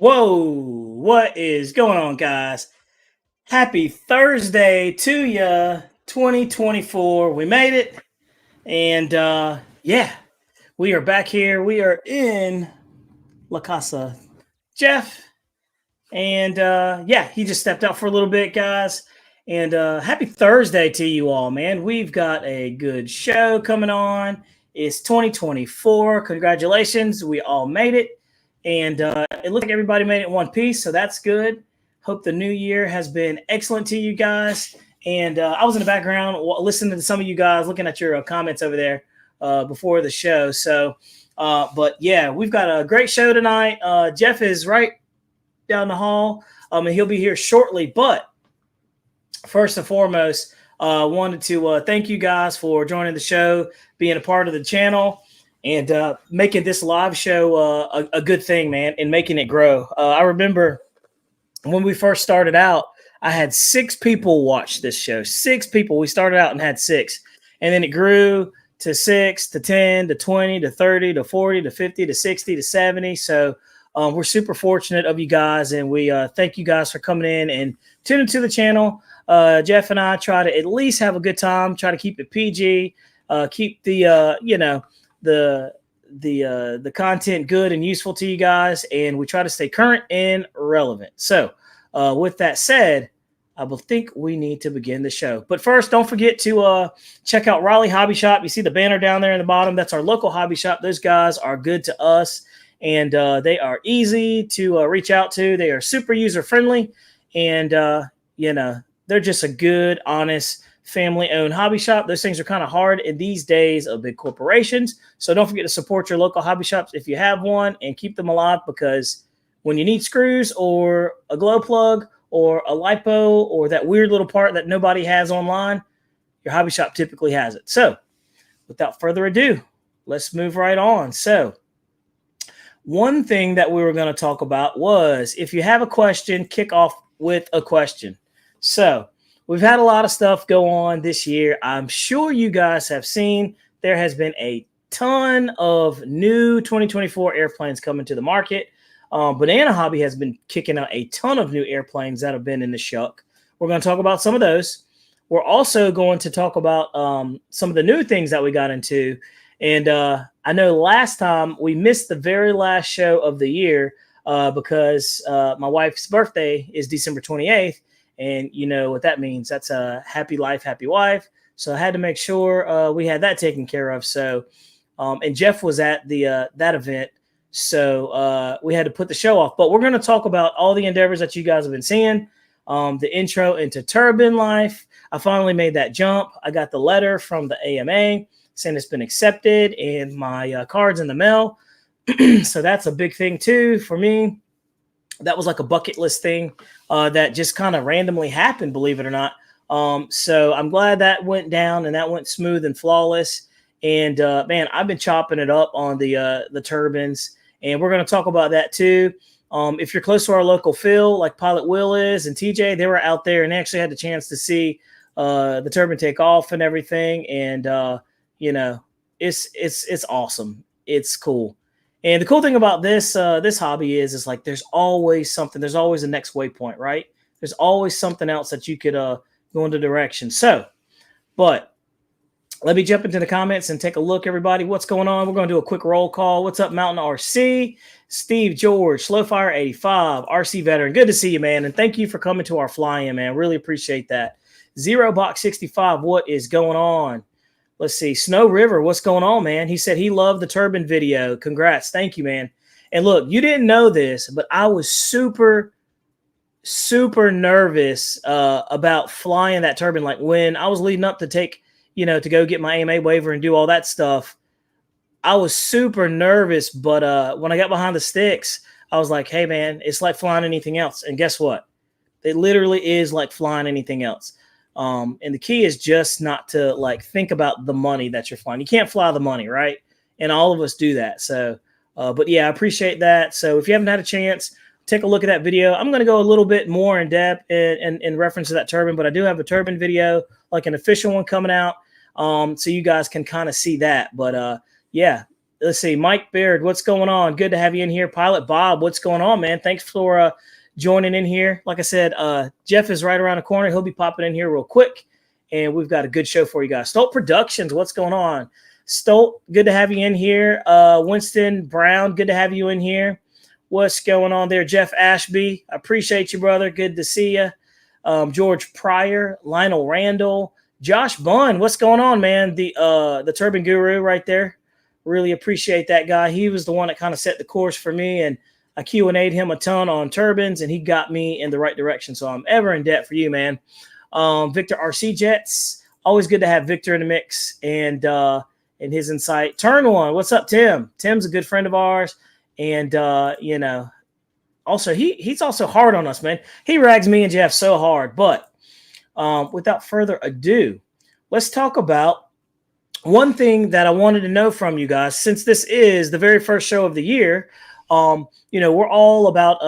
Whoa, what is going on, guys? Happy Thursday to ya, 2024. We made it. And yeah, we are back here. We are in La Casa. Jeff. And yeah, he just stepped out for a little bit, guys. And happy Thursday to you all, man. We've got a good show coming on. It's 2024. Congratulations. We all made it. And it looks like everybody made it in one piece, so that's good. Hope the new year has been excellent to you guys. And I was in the background listening to some of you guys, looking at your comments over there before the show. So, but yeah, we've got a great show tonight. Jeff is right down the hall, and he'll be here shortly. But first and foremost, wanted to thank you guys for joining the show, being a part of the channel, and making this live show a good thing, man, and making it grow. I remember when we first started out, I had 6 people watch this show. 6 people. We started out and had 6, and then it grew to 6 to 10 to 20 to 30 to 40 to 50 to 60 to 70. So we're super fortunate of you guys, and we thank you guys for coming in and tuning to the channel. Jeff and I try to at least have a good time, try to keep it PG, keep the the content good and useful to you guys, and we try to stay current and relevant. So with that said, I will think we need to begin the show. But first, don't forget to check out Raleigh Hobby Shop. You see the banner down there in the bottom. That's our local hobby shop. Those guys are good to us, and they are easy to reach out to. They are super user-friendly, and, they're just a good, honest, family-owned hobby shop. Those things are kind of hard in these days of big corporations. So don't forget to support your local hobby shops if you have one, and keep them alive, because when you need screws or a glow plug or a lipo or that weird little part that nobody has online, your hobby shop typically has it. So without further ado, let's move right on. So one thing that we were going to talk about was, if you have a question, kick off with a question. So we've had a lot of stuff go on this year. I'm sure you guys have seen there has been a ton of new 2024 airplanes coming to the market. Banana Hobby has been kicking out a ton of new airplanes that have been in the shuck. We're going to talk about some of those. We're also going to talk about some of the new things that we got into. And I know last time we missed the very last show of the year because my wife's birthday is December 28th. And you know what that means. That's a happy life, happy wife. So I had to make sure we had that taken care of. So, and Jeff was at the that event. So we had to put the show off. But we're going to talk about all the endeavors that you guys have been seeing. The intro into Turbine life. I finally made that jump. I got the letter from the AMA saying it's been accepted, and my card's in the mail. So that's a big thing too for me. That was like a bucket list thing that just kind of randomly happened, believe it or not. So I'm glad that went down and that went smooth and flawless. And man, I've been chopping it up on the turbines, and we're going to talk about that too. If you're close to our local Phil, like Pilot Will is, and TJ, they were out there and they actually had the chance to see the turbine take off and everything. And it's awesome. It's cool. And the cool thing about this this hobby is like there's always something. There's always a next waypoint, right? There's always something else that you could go in the direction. So, but let me jump into the comments and take a look, everybody. What's going on? We're going to do a quick roll call. What's up, Mountain RC? Steve George, Slowfire 85, RC veteran. Good to see you, man. And thank you for coming to our fly-in, man. Really appreciate that. Zero Box 65, what is going on? Let's see. Snow River, what's going on, man? He said he loved the turbine video. Congrats. Thank you, man. And look, you didn't know this, but I was super nervous about flying that turbine. Like when I was leading up to take, to go get my AMA waiver and do all that stuff, I was super nervous. But when I got behind the sticks, I was like, hey, man, it's like flying anything else. And guess what? It literally is like flying anything else. And the key is just not to like think about the money that you're flying. You can't fly the money, right? And all of us do that. So, but yeah, I appreciate that. So if you haven't had a chance, take a look at that video. I'm going to go a little bit more in depth in reference to that turbine, but I do have a turbine video, like an official one coming out. So you guys can kind of see that. But yeah, let's see. Mike Baird, what's going on? Good to have you in here. Pilot Bob, what's going on, man? Thanks for joining in here. Like I said, Jeff is right around the corner. He'll be popping in here real quick, and we've got a good show for you guys. Stolt Productions, what's going on? Stolt, good to have you in here. Winston Brown, good to have you in here. What's going on there? Jeff Ashby, I appreciate you, brother. Good to see you. George Pryor, Lionel Randall, Josh Bunn, what's going on, man? The Turbine Guru right there. Really appreciate that guy. He was the one that kind of set the course for me, and I Q&A'd him a ton on turbines, and he got me in the right direction. So I'm ever in debt for you, man. Victor RC Jets, always good to have Victor in the mix and his insight. Turn One, what's up, Tim? Tim's a good friend of ours. And, also he's also hard on us, man. He rags me and Jeff so hard. But without further ado, let's talk about one thing that I wanted to know from you guys. Since this is the very first show of the year, we're all about,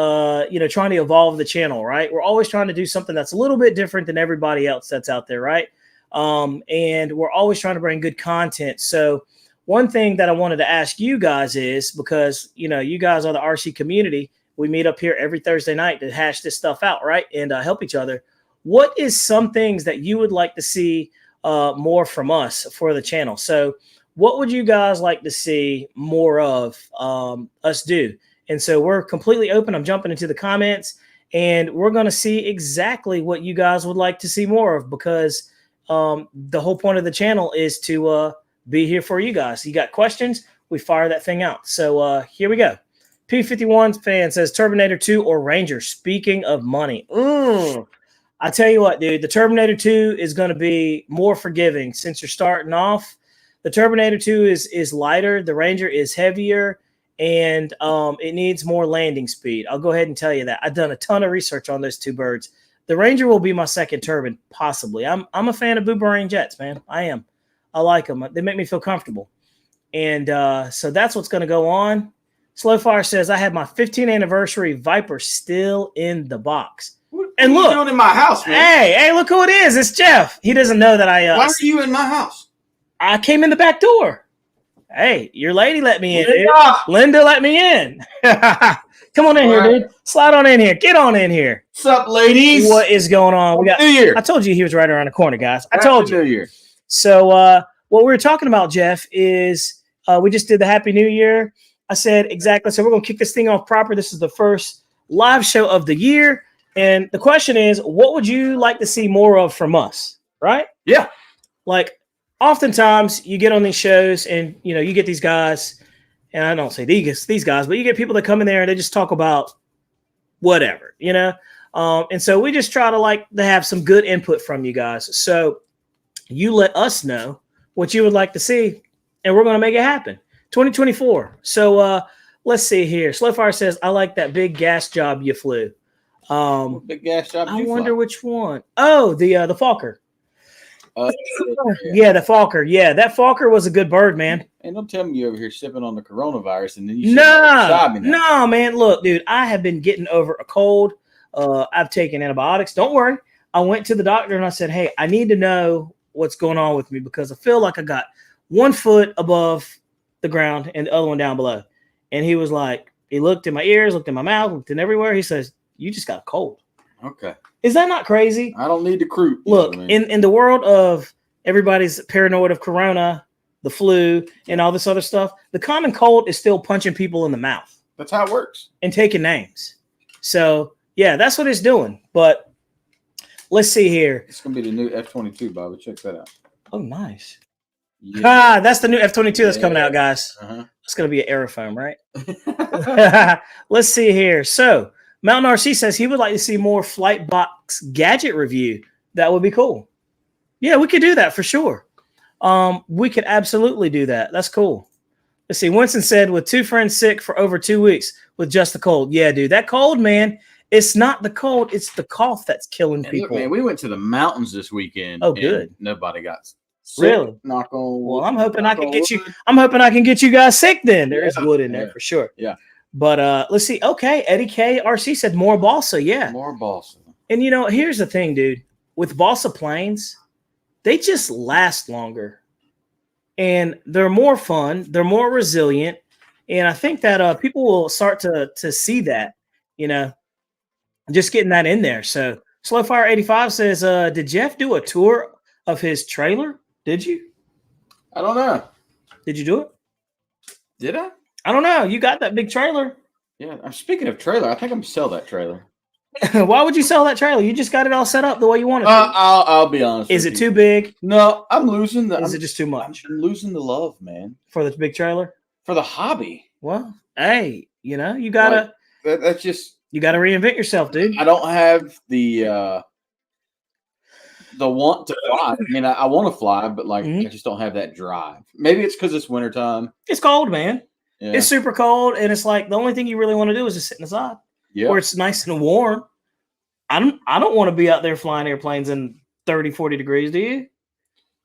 trying to evolve the channel, right? We're always trying to do something that's a little bit different than everybody else that's out there, right? And we're always trying to bring good content. So one thing that I wanted to ask you guys is, because, you guys are the RC community. We meet up here every Thursday night to hash this stuff out, right? And help each other. What is some things that you would like to see more from us for the channel? So what would you guys like to see more of us do? And so we're completely open. I'm jumping into the comments, and we're going to see exactly what you guys would like to see more of, because the whole point of the channel is to be here for you guys. You got questions, we fire that thing out. So here we go. P51 fan says Terminator 2 or Ranger. Speaking of money, I tell you what, dude, the Terminator 2 is going to be more forgiving since you're starting off. The Terminator 2 is lighter. The Ranger is heavier, and it needs more landing speed. I'll go ahead and tell you that. I've done a ton of research on those two birds. The Ranger will be my second turbine, possibly. I'm a fan of boomerang jets, man. I am. I like them. They make me feel comfortable. And so that's what's going to go on. Slowfire says, I have my 15th anniversary Viper still in the box. What and are look, you doing in my house, man? Hey, look who it is. It's Jeff. He doesn't know that I... Why are you in my house? I came in the back door. Hey, your lady let me in. Linda let me in. Come on in here, dude. Slide on in here. Get on in here. What's up, ladies? What is going on? We got New Year. I told you he was right around the corner, guys. I told you. New Year. So what we were talking about, Jeff, is we just did the Happy New Year. I said exactly. So we're going to kick this thing off proper. This is the first live show of the year. And the question is, what would you like to see more of from us? Right? Yeah. Like, oftentimes you get on these shows and, you get these guys, and I don't say these guys, but you get people that come in there and they just talk about whatever, and so we just try to have some good input from you guys. So you let us know what you would like to see, and we're going to make it happen. 2024. So let's see here. Slowfire says, I like that big gas job you flew. Big gas job. I wonder which one. Oh, the Falker. Yeah, the Falker. Yeah, that Falker was a good bird, man. And don't tell me you're over here sipping on the coronavirus and then you No, man. Look, dude, I have been getting over a cold. I've taken antibiotics. Don't worry. I went to the doctor and I said, hey, I need to know what's going on with me, because I feel like I got 1 foot above the ground and the other one down below. And he was like, he looked in my ears, looked in my mouth, looked in everywhere. He says, you just got a cold. Okay. Is that not crazy? I don't need to croup. Look, in the world of everybody's paranoid of corona, the flu, and all this other stuff, the common cold is still punching people in the mouth. That's how it works. And taking names. So, yeah, that's what it's doing. But let's see here. It's going to be the new F-22, Bobby. Check that out. Oh, nice. Yeah. That's the new F-22 that's coming out, guys. It's going to be an aerofoam, right? Let's see here. So, Mountain RC says he would like to see more Flight Box gadget review. That would be cool. Yeah, we could do that for sure. We could absolutely do that. That's cool. Let's see. Winston said, with 2 friends sick for over 2 weeks with just the cold. Yeah, dude, that cold, man. It's not the cold. It's the cough that's killing people. Look, man, we went to the mountains this weekend. Oh, good. Nobody got sick. Really? Knock on wood. Well, I'm hoping I can get you. I'm hoping I can get you guys sick. Then there is wood in there for sure. Yeah. But let's see. Okay, Eddie K RC said more balsa. Yeah, more balsa. And here's the thing, dude. With balsa planes, they just last longer. and they're more fun. They're more resilient. And I think that people will start to see that, just getting that in there. So Slowfire85 says, did Jeff do a tour of his trailer? Did you? I don't know. Did you do it? Did I? I don't know. You got that big trailer. Yeah. I'm speaking of trailer. I think I'm gonna sell that trailer. Why would you sell that trailer? You just got it all set up the way you want it. I'll be honest. Is it too big? No, I'm losing the. Is it just too much? I'm losing the love, man, for the big trailer? For the hobby. Well, hey, you gotta. That's just. You gotta reinvent yourself, dude. I don't have the want to fly. I mean, I want to fly, but I just don't have that drive. Maybe it's because it's wintertime. It's cold, man. Yeah. It's super cold, and it's like the only thing you really want to do is just sit inside. Yeah. Where it's nice and warm. I don't want to be out there flying airplanes in 30, 40 degrees, do you?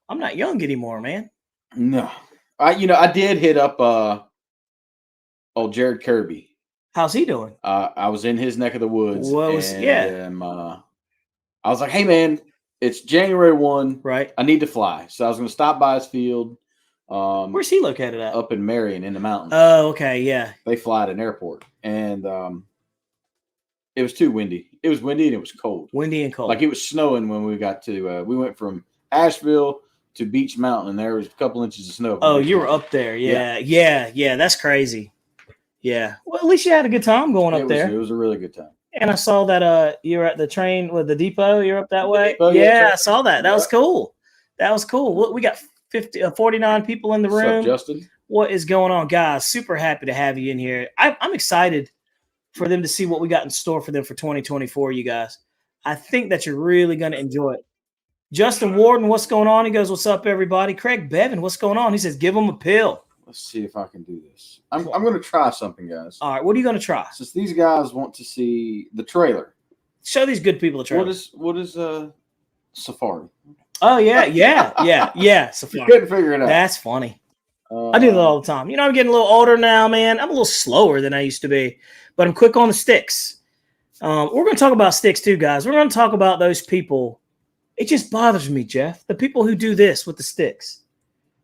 I'm not young anymore, man. No. I did hit up old Jared Kirby. How's he doing? I was in his neck of the woods. I was like, hey man, it's January 1. Right. I need to fly. So I was gonna stop by his field. Where's he located at? Up in Marion in the mountains. Oh, okay, yeah. They fly at an airport. And it was too windy. It was windy and it was cold. Windy and cold. Like it was snowing when we got to we went from Asheville to Beach Mountain and there was a couple inches of snow. Oh, you were up there. Yeah. That's crazy. Yeah. Well, at least you had a good time going up there. It was a really good time. And I saw that you were at the train with the depot. You're up that way. Depot, I saw that. That was cool. That was cool. We got 49 people in the room. What's up, Justin? What is going on, guys? Super happy to have you in here. I'm excited for them to see what we got in store for them for 2024, you guys. I think that you're really going to enjoy it. Justin Warden, what's going on? He goes, what's up, everybody? Craig Bevan, what's going on? He says, give them a pill. Let's see if I can do this. I'm going to try something, guys. All right, what are you going to try? Since these guys want to see the trailer. Show these good people the trailer. What is Safari? Oh, yeah. Safari. You couldn't figure it out. That's funny. I do that all the time. I'm getting a little older now, man. I'm a little slower than I used to be, but I'm quick on the sticks. We're going to talk about sticks too, guys. We're going to talk about those people. It just bothers me, Jeff. The people who do this with the sticks.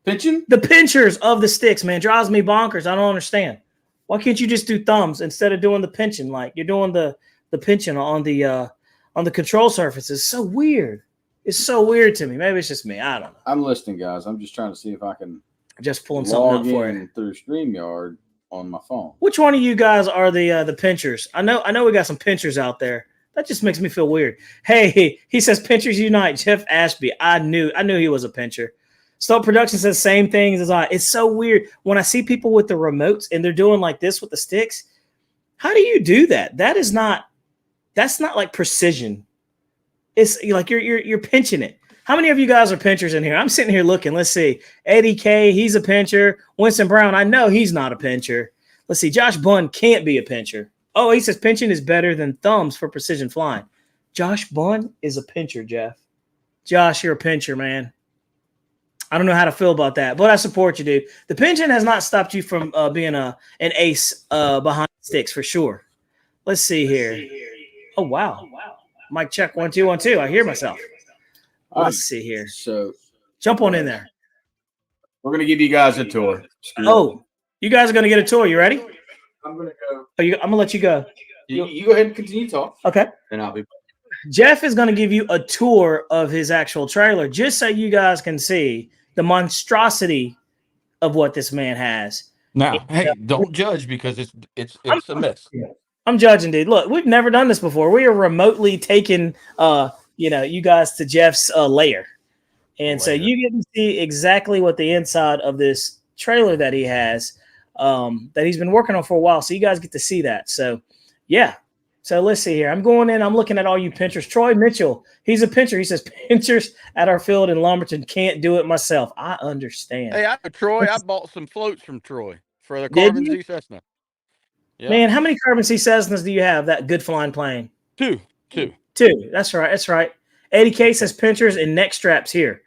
Pinching? The pinchers of the sticks, man, drives me bonkers. I don't understand. Why can't you just do thumbs instead of doing the pinching? Like you're doing the pinching on the control surface. It's so weird. It's so weird to me. Maybe it's just me. I don't know. I'm listening, guys. I'm just trying to see if I can just pulling something up for you through StreamYard on my phone. Which one of you guys are the pinchers? I know we got some pinchers out there. That just makes me feel weird. Hey, he says pinchers unite. Jeff Ashby. I knew he was a pincher. Stump Production says same things as I. It's so weird when I see people with the remotes and they're doing like this with the sticks. How do you do that? That's not like precision. It's like you're pinching it. How many of you guys are pinchers in here? I'm sitting here looking. Let's see. Eddie K, he's a pincher. Winston Brown, I know he's not a pincher. Let's see. Josh Bunn can't be a pincher. Oh, he says pinching is better than thumbs for precision flying. Josh Bunn is a pincher, Jeff. Josh, you're a pincher, man. I don't know how to feel about that, but I support you, dude. The pinching has not stopped you from being an ace behind sticks for sure. Let's see here. Oh, wow. Mic check 1 2 1 2. I hear myself. Let's see here. So jump on in there. We're gonna give you guys a tour. Oh, you guys are gonna get a tour. You ready? I'm gonna go. I'm gonna let you go. You go ahead and continue to talk. Okay. And I'll be. Jeff is gonna give you a tour of his actual trailer, just so you guys can see the monstrosity of what this man has. Now, hey, don't judge because it's a mess. I'm judging, dude. Look, we've never done this before. We are remotely taking you guys to Jeff's lair. And so you get to see exactly what the inside of this trailer that he has, that he's been working on for a while. So you guys get to see that. So, yeah. So let's see here. I'm going in. I'm looking at all you pinchers. Troy Mitchell, he's a pincher. He says, pinchers at our field in Lumberton, can't do it myself. I understand. Hey, I know Troy. I bought some floats from Troy for the Carbon Z Cessna. Yeah. Man, how many Carbon Z Cessnas do you have, that good flying plane? Two. That's right. Eddie K says pinchers and neck straps here.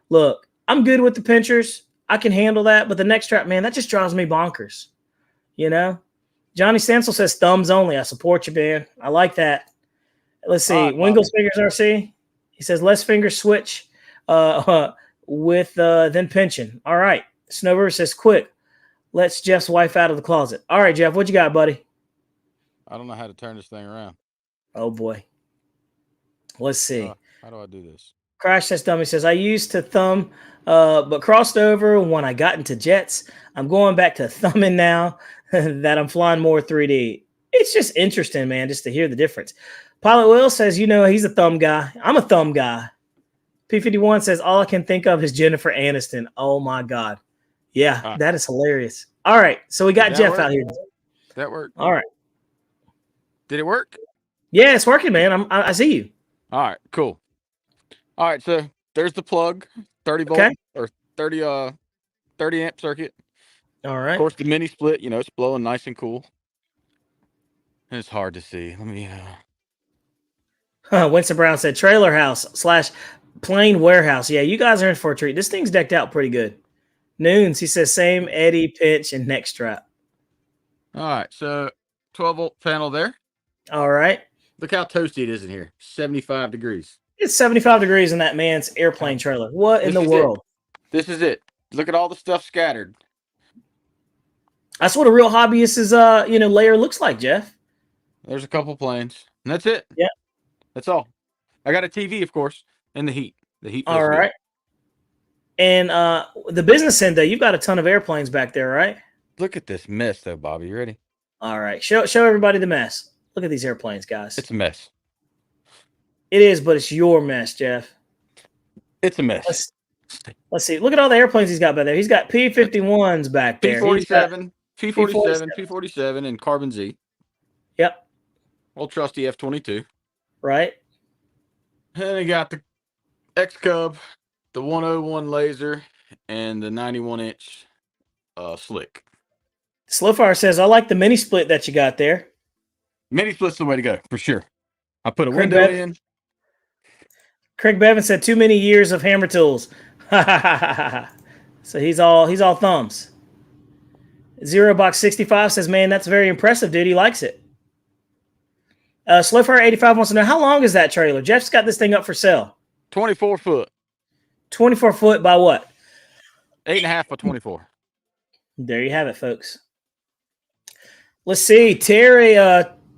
Look, I'm good with the pinchers. I can handle that. But the neck strap, man, that just drives me bonkers. Johnny Stansel says thumbs only. I support you, man. I like that. Let's see. Wingles Fingers RC. He says less finger switch with then pinching. All right. Snowbird says, quick, let's Jeff's wife out of the closet. All right, Jeff, what you got, buddy? I don't know how to turn this thing around. Oh, boy. Let's see. How do I do this? Crash Test Dummy says, I used to thumb, but crossed over when I got into jets. I'm going back to thumbing now that I'm flying more 3D. It's just interesting, man, just to hear the difference. Pilot Will says, he's a thumb guy. I'm a thumb guy. P51 says, all I can think of is Jennifer Aniston. Oh, my God. Yeah, that is hilarious. All right, so we got Jeff out here. That worked. All right. Did it work? Yeah, it's working, man. I see you. All right, cool. All right, so there's the plug, 30 volt or 30 amp circuit. All right. Of course, the mini split, it's blowing nice and cool. And it's hard to see. Let me. Winston Brown said trailer house / plane warehouse. Yeah, you guys are in for a treat. This thing's decked out pretty good. Noons, he says same Eddie pinch and neck strap. All right, so 12 volt panel there. All right. Look how toasty it is in here. 75 degrees. It's 75 degrees in that man's airplane trailer. What in the world? This is it. Look at all the stuff scattered. That's what a real hobbyist's layer looks like, Jeff. There's a couple planes. And that's it. Yeah. That's all. I got a TV, of course, and the heat. The heat. All right. And the business end, though, you've got a ton of airplanes back there, right? Look at this mess, though, Bobby. You ready? All right. Show everybody the mess. Look at these airplanes, guys. It's a mess. It is, but it's your mess, Jeff. It's a mess. Let's see. Look at all the airplanes he's got back there. He's got P-51s back there. P-47, P-47, and Carbon Z. Yep. Old trusty F-22. Right. And he got the X-Cub, the 101 laser, and the 91-inch slick. Slowfire says, I like the mini split that you got there. Mini split's the way to go, for sure. I put a window in. Craig Bevan said, too many years of hammer tools. So he's all thumbs. Zero Box 65 says, man, that's very impressive, dude. He likes it. Slowfire 85 wants to know, how long is that trailer? Jeff's got this thing up for sale. 24 foot. 24 foot by what? 8.5 by 24. There you have it, folks. Let's see. Terry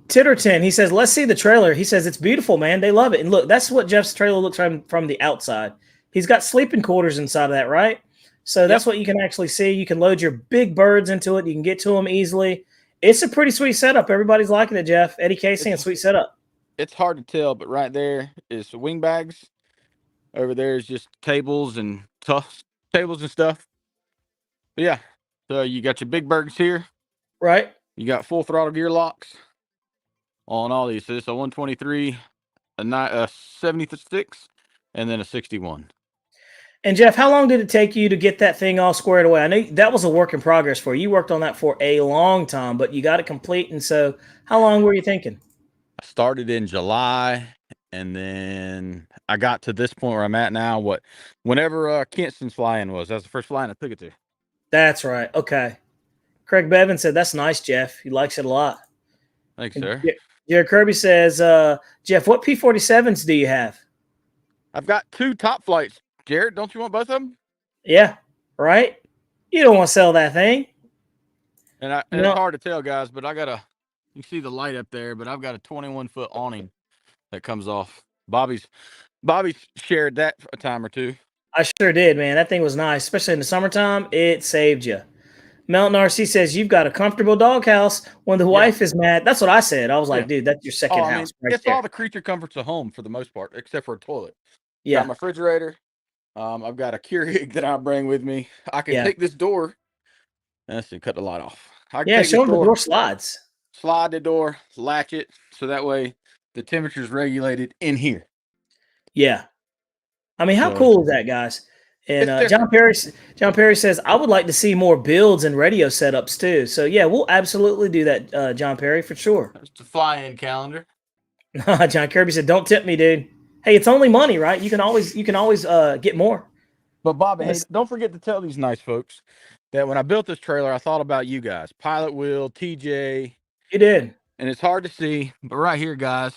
Titterton, he says, let's see the trailer. He says, it's beautiful, man. They love it. And look, that's what Jeff's trailer looks from the outside. He's got sleeping quarters inside of that, right? So that's what you can actually see. You can load your big birds into it. You can get to them easily. It's a pretty sweet setup. Everybody's liking it, Jeff. Eddie Casey, a sweet setup. It's hard to tell, but right there is the wing bags. Over there is just tables and stuff. But yeah, so you got your big birds here. Right. You got full throttle gear locks on all these. So it's a 123, a 76, and then a 61. And Jeff, how long did it take you to get that thing all squared away? I know that was a work in progress for you. You worked on that for a long time, but you got it complete. And so how long were you thinking? I started in July, and then I got to this point where I'm at now. Whenever Kinston's flying was, that was the first flying I took it to. That's right. Okay. Craig Bevan said, that's nice, Jeff. He likes it a lot. Thanks, sir. Jared Kirby says, Jeff, what P-47s do you have? I've got 2 top flights. Jared, don't you want both of them? Yeah, right? You don't want to sell that thing. And it's hard to tell, guys, but you see the light up there, but I've got a 21-foot awning that comes off. Bobby's shared that a time or two. I sure did, man. That thing was nice, especially in the summertime. It saved you. Melton RC says, you've got a comfortable doghouse when the wife is mad. That's what I said. I was like, dude, that's your second house. It's all the creature comforts of home for the most part, except for a toilet. Yeah. Got my refrigerator. I've got a Keurig that I bring with me. I can take this door. Let's see, cut the light off. Show them the door slides. Slide the door, latch it, so that way the temperature is regulated in here. Yeah. I mean, how cool is that, guys? And John Perry says, I would like to see more builds and radio setups too. So yeah, we'll absolutely do that, John Perry, for sure. That's the fly-in calendar. John Kirby said, don't tip me, dude. Hey, it's only money, right? You can always get more. But Bobby, hey, don't forget to tell these nice folks that when I built this trailer, I thought about you guys. Pilot Will, TJ. You did. And it's hard to see, but right here, guys,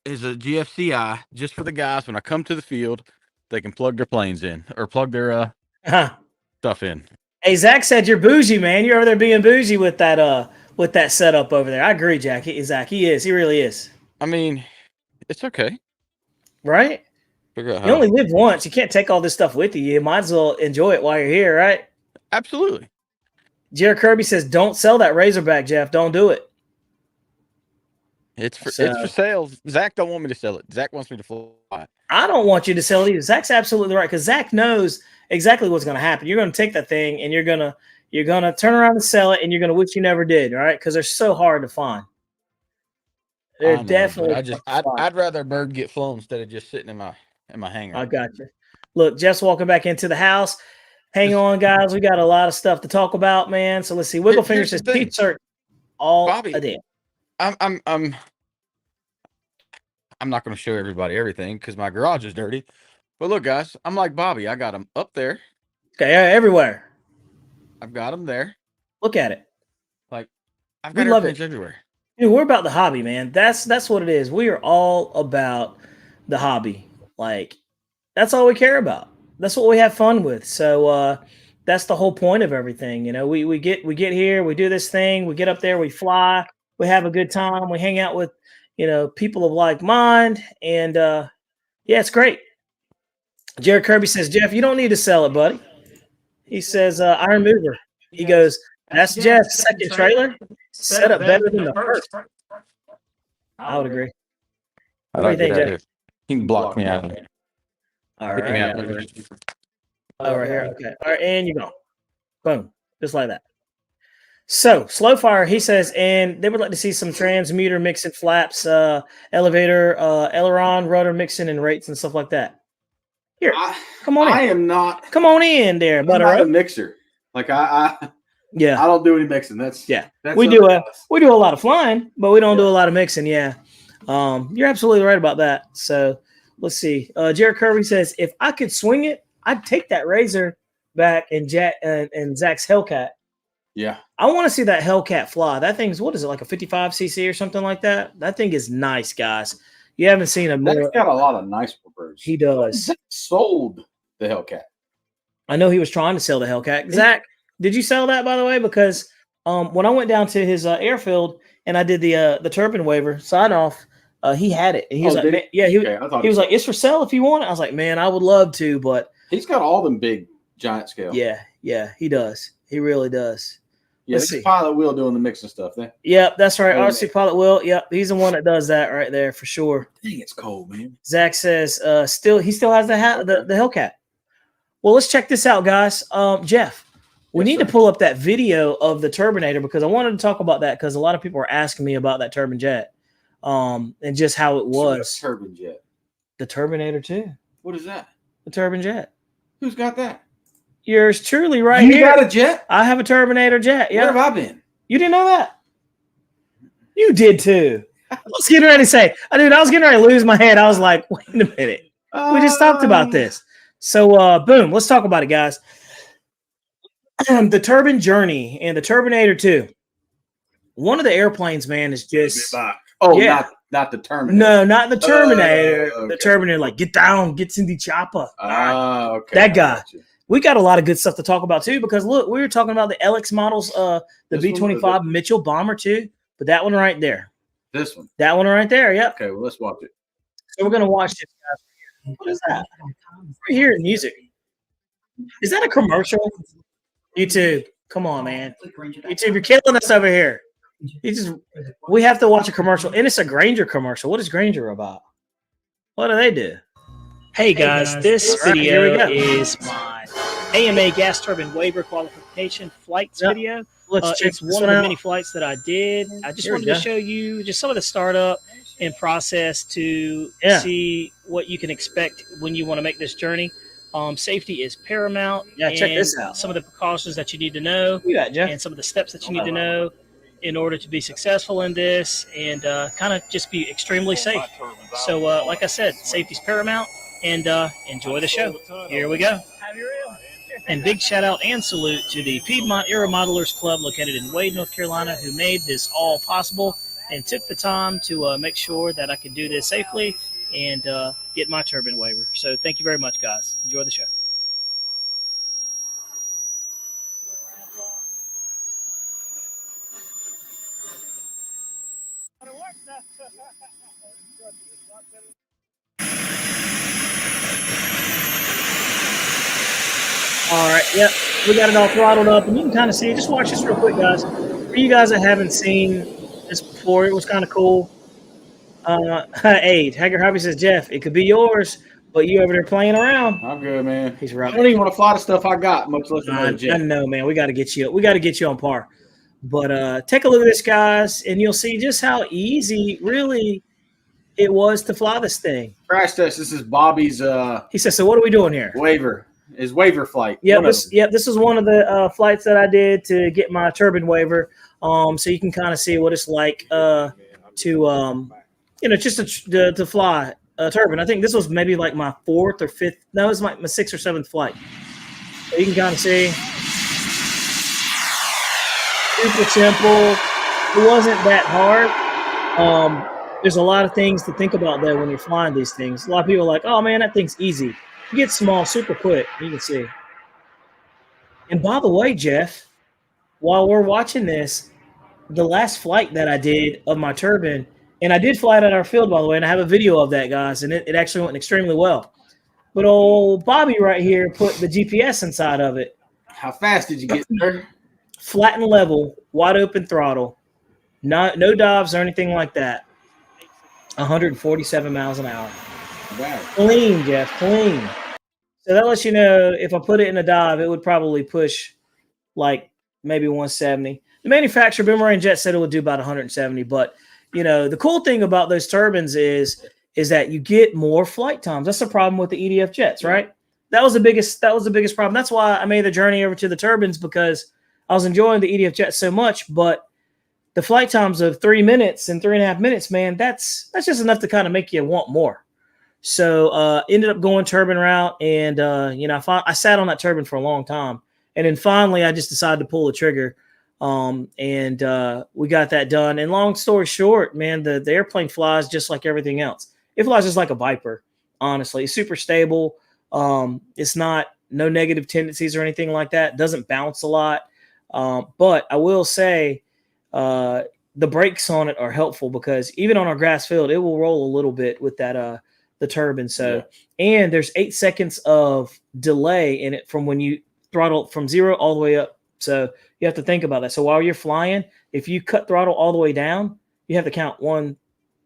is a GFCI just for the guys. When I come to the field, they can plug their planes in or plug their stuff in. Hey, Zach said you're bougie, man. You're over there being bougie with that setup over there. I agree, Zach. He is. He really is. I mean, it's okay. Right? Figure out You how. only live once. You can't take all this stuff with you. You might as well enjoy it while you're here, right? Absolutely. Jared Kirby says, "Don't sell that Razorback, Jeff. Don't do it." It's for sale. Zach don't want me to sell it. Zach wants me to fly. I don't want you to sell it either. Zach's absolutely right because Zach knows exactly what's going to happen. You're going to take that thing and you're gonna turn around and sell it, and you're going to wish you never did, right? Because they're so hard to find. They're definitely. I'd rather a bird get flown instead of just sitting in my hangar. I got you. Look, Jeff's walking back into the house. Hang on, guys. We got a lot of stuff to talk about, man. So let's see. Wigglefinger says T-shirt all Bobby, a day. I'm not going to show everybody everything because my garage is dirty. But look, guys, I'm like Bobby. I got them up there. Okay, everywhere. I've got them there. Look at it. Like I've got everything everywhere. Dude, we're about the hobby, man. That's what it is. We are all about the hobby. Like that's all we care about. That's what we have fun with. So that's the whole point of everything. You know, we get here, we do this thing, we get up there, we fly, we have a good time, we hang out with, people of like mind, and yeah, it's great. Jared Kirby says, Jeff, you don't need to sell it, buddy. He says, Iron Mover. He goes, that's Jeff's second trailer. Set up better than the first. I would agree. What do you think, Jeff? You can block me out of there. All right. Right here. Okay. All right, and you're gone. Boom. Just like that. So, Slow Fire, he says, and they would like to see some transmuter mixing flaps, elevator, aileron, rudder mixing, and rates and stuff like that. Here, come on in. I am not. Come on in there, Butter. I'm not a mixer. Like I don't do any mixing. That's we do a lot of flying, but we don't do a lot of mixing. Yeah, you're absolutely right about that. So let's see. Jared Kirby says, if I could swing it, I'd take that Razor back and Zach's Hellcat. Yeah, I want to see that Hellcat fly. That thing's, what is it, like a 55cc or something like that? That thing is nice, guys. You haven't seen a more. Zach's got a lot of nice birds. He does. Zach sold the Hellcat. I know he was trying to sell the Hellcat. Zach, did you sell that, by the way? Because when I went down to his airfield and I did the turbine waiver sign off, he had it. And he was like, man, yeah, he was like, it's for sale if you want it. I was like, man, I would love to, but he's got all them big giant scale. Yeah, he does. He really does. Yeah, this Pilot Wheel doing the mixing stuff there. Yep, that's right. RC Pilot Wheel. Yep, he's the one that does that right there for sure. Dang, it's cold, man. Zach says, he still has the Hellcat. Well, let's check this out, guys. Jeff, we need to pull up that video of the Turbinator because I wanted to talk about that because a lot of people are asking me about that turbine jet, and just how it was. Turbine jet. The Turbinator 2. What is that? The turbine jet. Who's got that? Yours truly, right here. You got a jet? I have a Turbinator jet. Yeah. Where have I been? You didn't know that? You did too. I was getting ready to say, dude, I was getting ready to lose my head. I was like, wait a minute. We just talked about this. So, boom, let's talk about it, guys. The Turbine Journey and the Turbinator 2. One of the airplanes, man, is just... Oh, yeah. Not the Terminator. No, not the Terminator. Okay. The Terminator, like, get down, gets in the chopper. Okay. That guy. We got a lot of good stuff to talk about, too, because, look, we were talking about the LX models, the B-25 Mitchell Bomber, too, but that one right there. This one? That one right there, yep. Okay, well, let's watch it. So we're going to watch this, guys. What is that? Right here in music. Is that a commercial? YouTube, come on, man. YouTube, you're killing us over here. We have to watch a commercial, and it's a Granger commercial. What is Granger about? What do they do? Hey guys, this video is my AMA gas turbine waiver qualification flights video. It's one of the many flights that I did. I just wanted to show you just some of the startup and process to see what you can expect when you want to make this journey. Safety is paramount. Yeah, check this out. Some of the precautions that you need to know, and some of the steps that you need to know in order to be successful in this, and kind of just be extremely safe. So, like I said, safety is paramount, and enjoy the show. Here we go. And big shout out and salute to the Piedmont Aero Modelers Club located in Wade, North Carolina, who made this all possible and took the time to make sure that I could do this safely and get my turbine waiver. So thank you very much, guys. Enjoy the show. All right. Yep. We got it all throttled up, and you can kind of see. Just watch this real quick, guys. For you guys that haven't seen this before, it was kind of cool. Hey, Hager Hobby says, Jeff, it could be yours, but you over there playing around. I'm good, man. He's I right. don't even want to fly the stuff I got, much less another jet. I know, man. We got to get you. We got to get you on par. But take a look at this, guys, and you'll see just how easy, really, it was to fly this thing. Crash test. This is Bobby's. He says, "So what are we doing here?" Waiver. His waiver flight. Yep. This is one of the flights that I did to get my turbine waiver. So you can kind of see what it's like to just to fly a turbine. I think this was maybe like my 4th or 5th. No, it was my 6th or 7th flight. So you can kind of see. Super simple. It wasn't that hard. There's a lot of things to think about though when you're flying these things. A lot of people are like, "Oh man, that thing's easy." You get small super quick. You can see. And by the way, Jeff, while we're watching this, the last flight that I did of my turbine, and I did fly it at our field, by the way, and I have a video of that, guys, and it actually went extremely well. But old Bobby right here put the GPS inside of it. How fast did you get there? Flat and level, wide open throttle, no dives or anything like that. 147 miles an hour. Wow. Clean, Jeff, clean. So that lets you know if I put it in a dive, it would probably push like maybe 170. The manufacturer, Boomerang Jet, said it would do about 170. But, the cool thing about those turbines is that you get more flight times. That's the problem with the EDF jets, right? That was the biggest problem. That's why I made the journey over to the turbines, because I was enjoying the EDF jet so much, but the flight times of 3 minutes and 3.5 minutes, man, that's just enough to kind of make you want more. So ended up going turbine route, and I sat on that turbine for a long time, and then finally I just decided to pull the trigger, and we got that done. And long story short, man, the airplane flies just like everything else. It flies just like a Viper, honestly. It's super stable. It's no negative tendencies or anything like that. It doesn't bounce a lot. But I will say the brakes on it are helpful, because even on our grass field, it will roll a little bit with that the turbine. So, and there's 8 seconds of delay in it from when you throttle from 0 all the way up. So you have to think about that. So while you're flying, if you cut throttle all the way down, you have to count 1,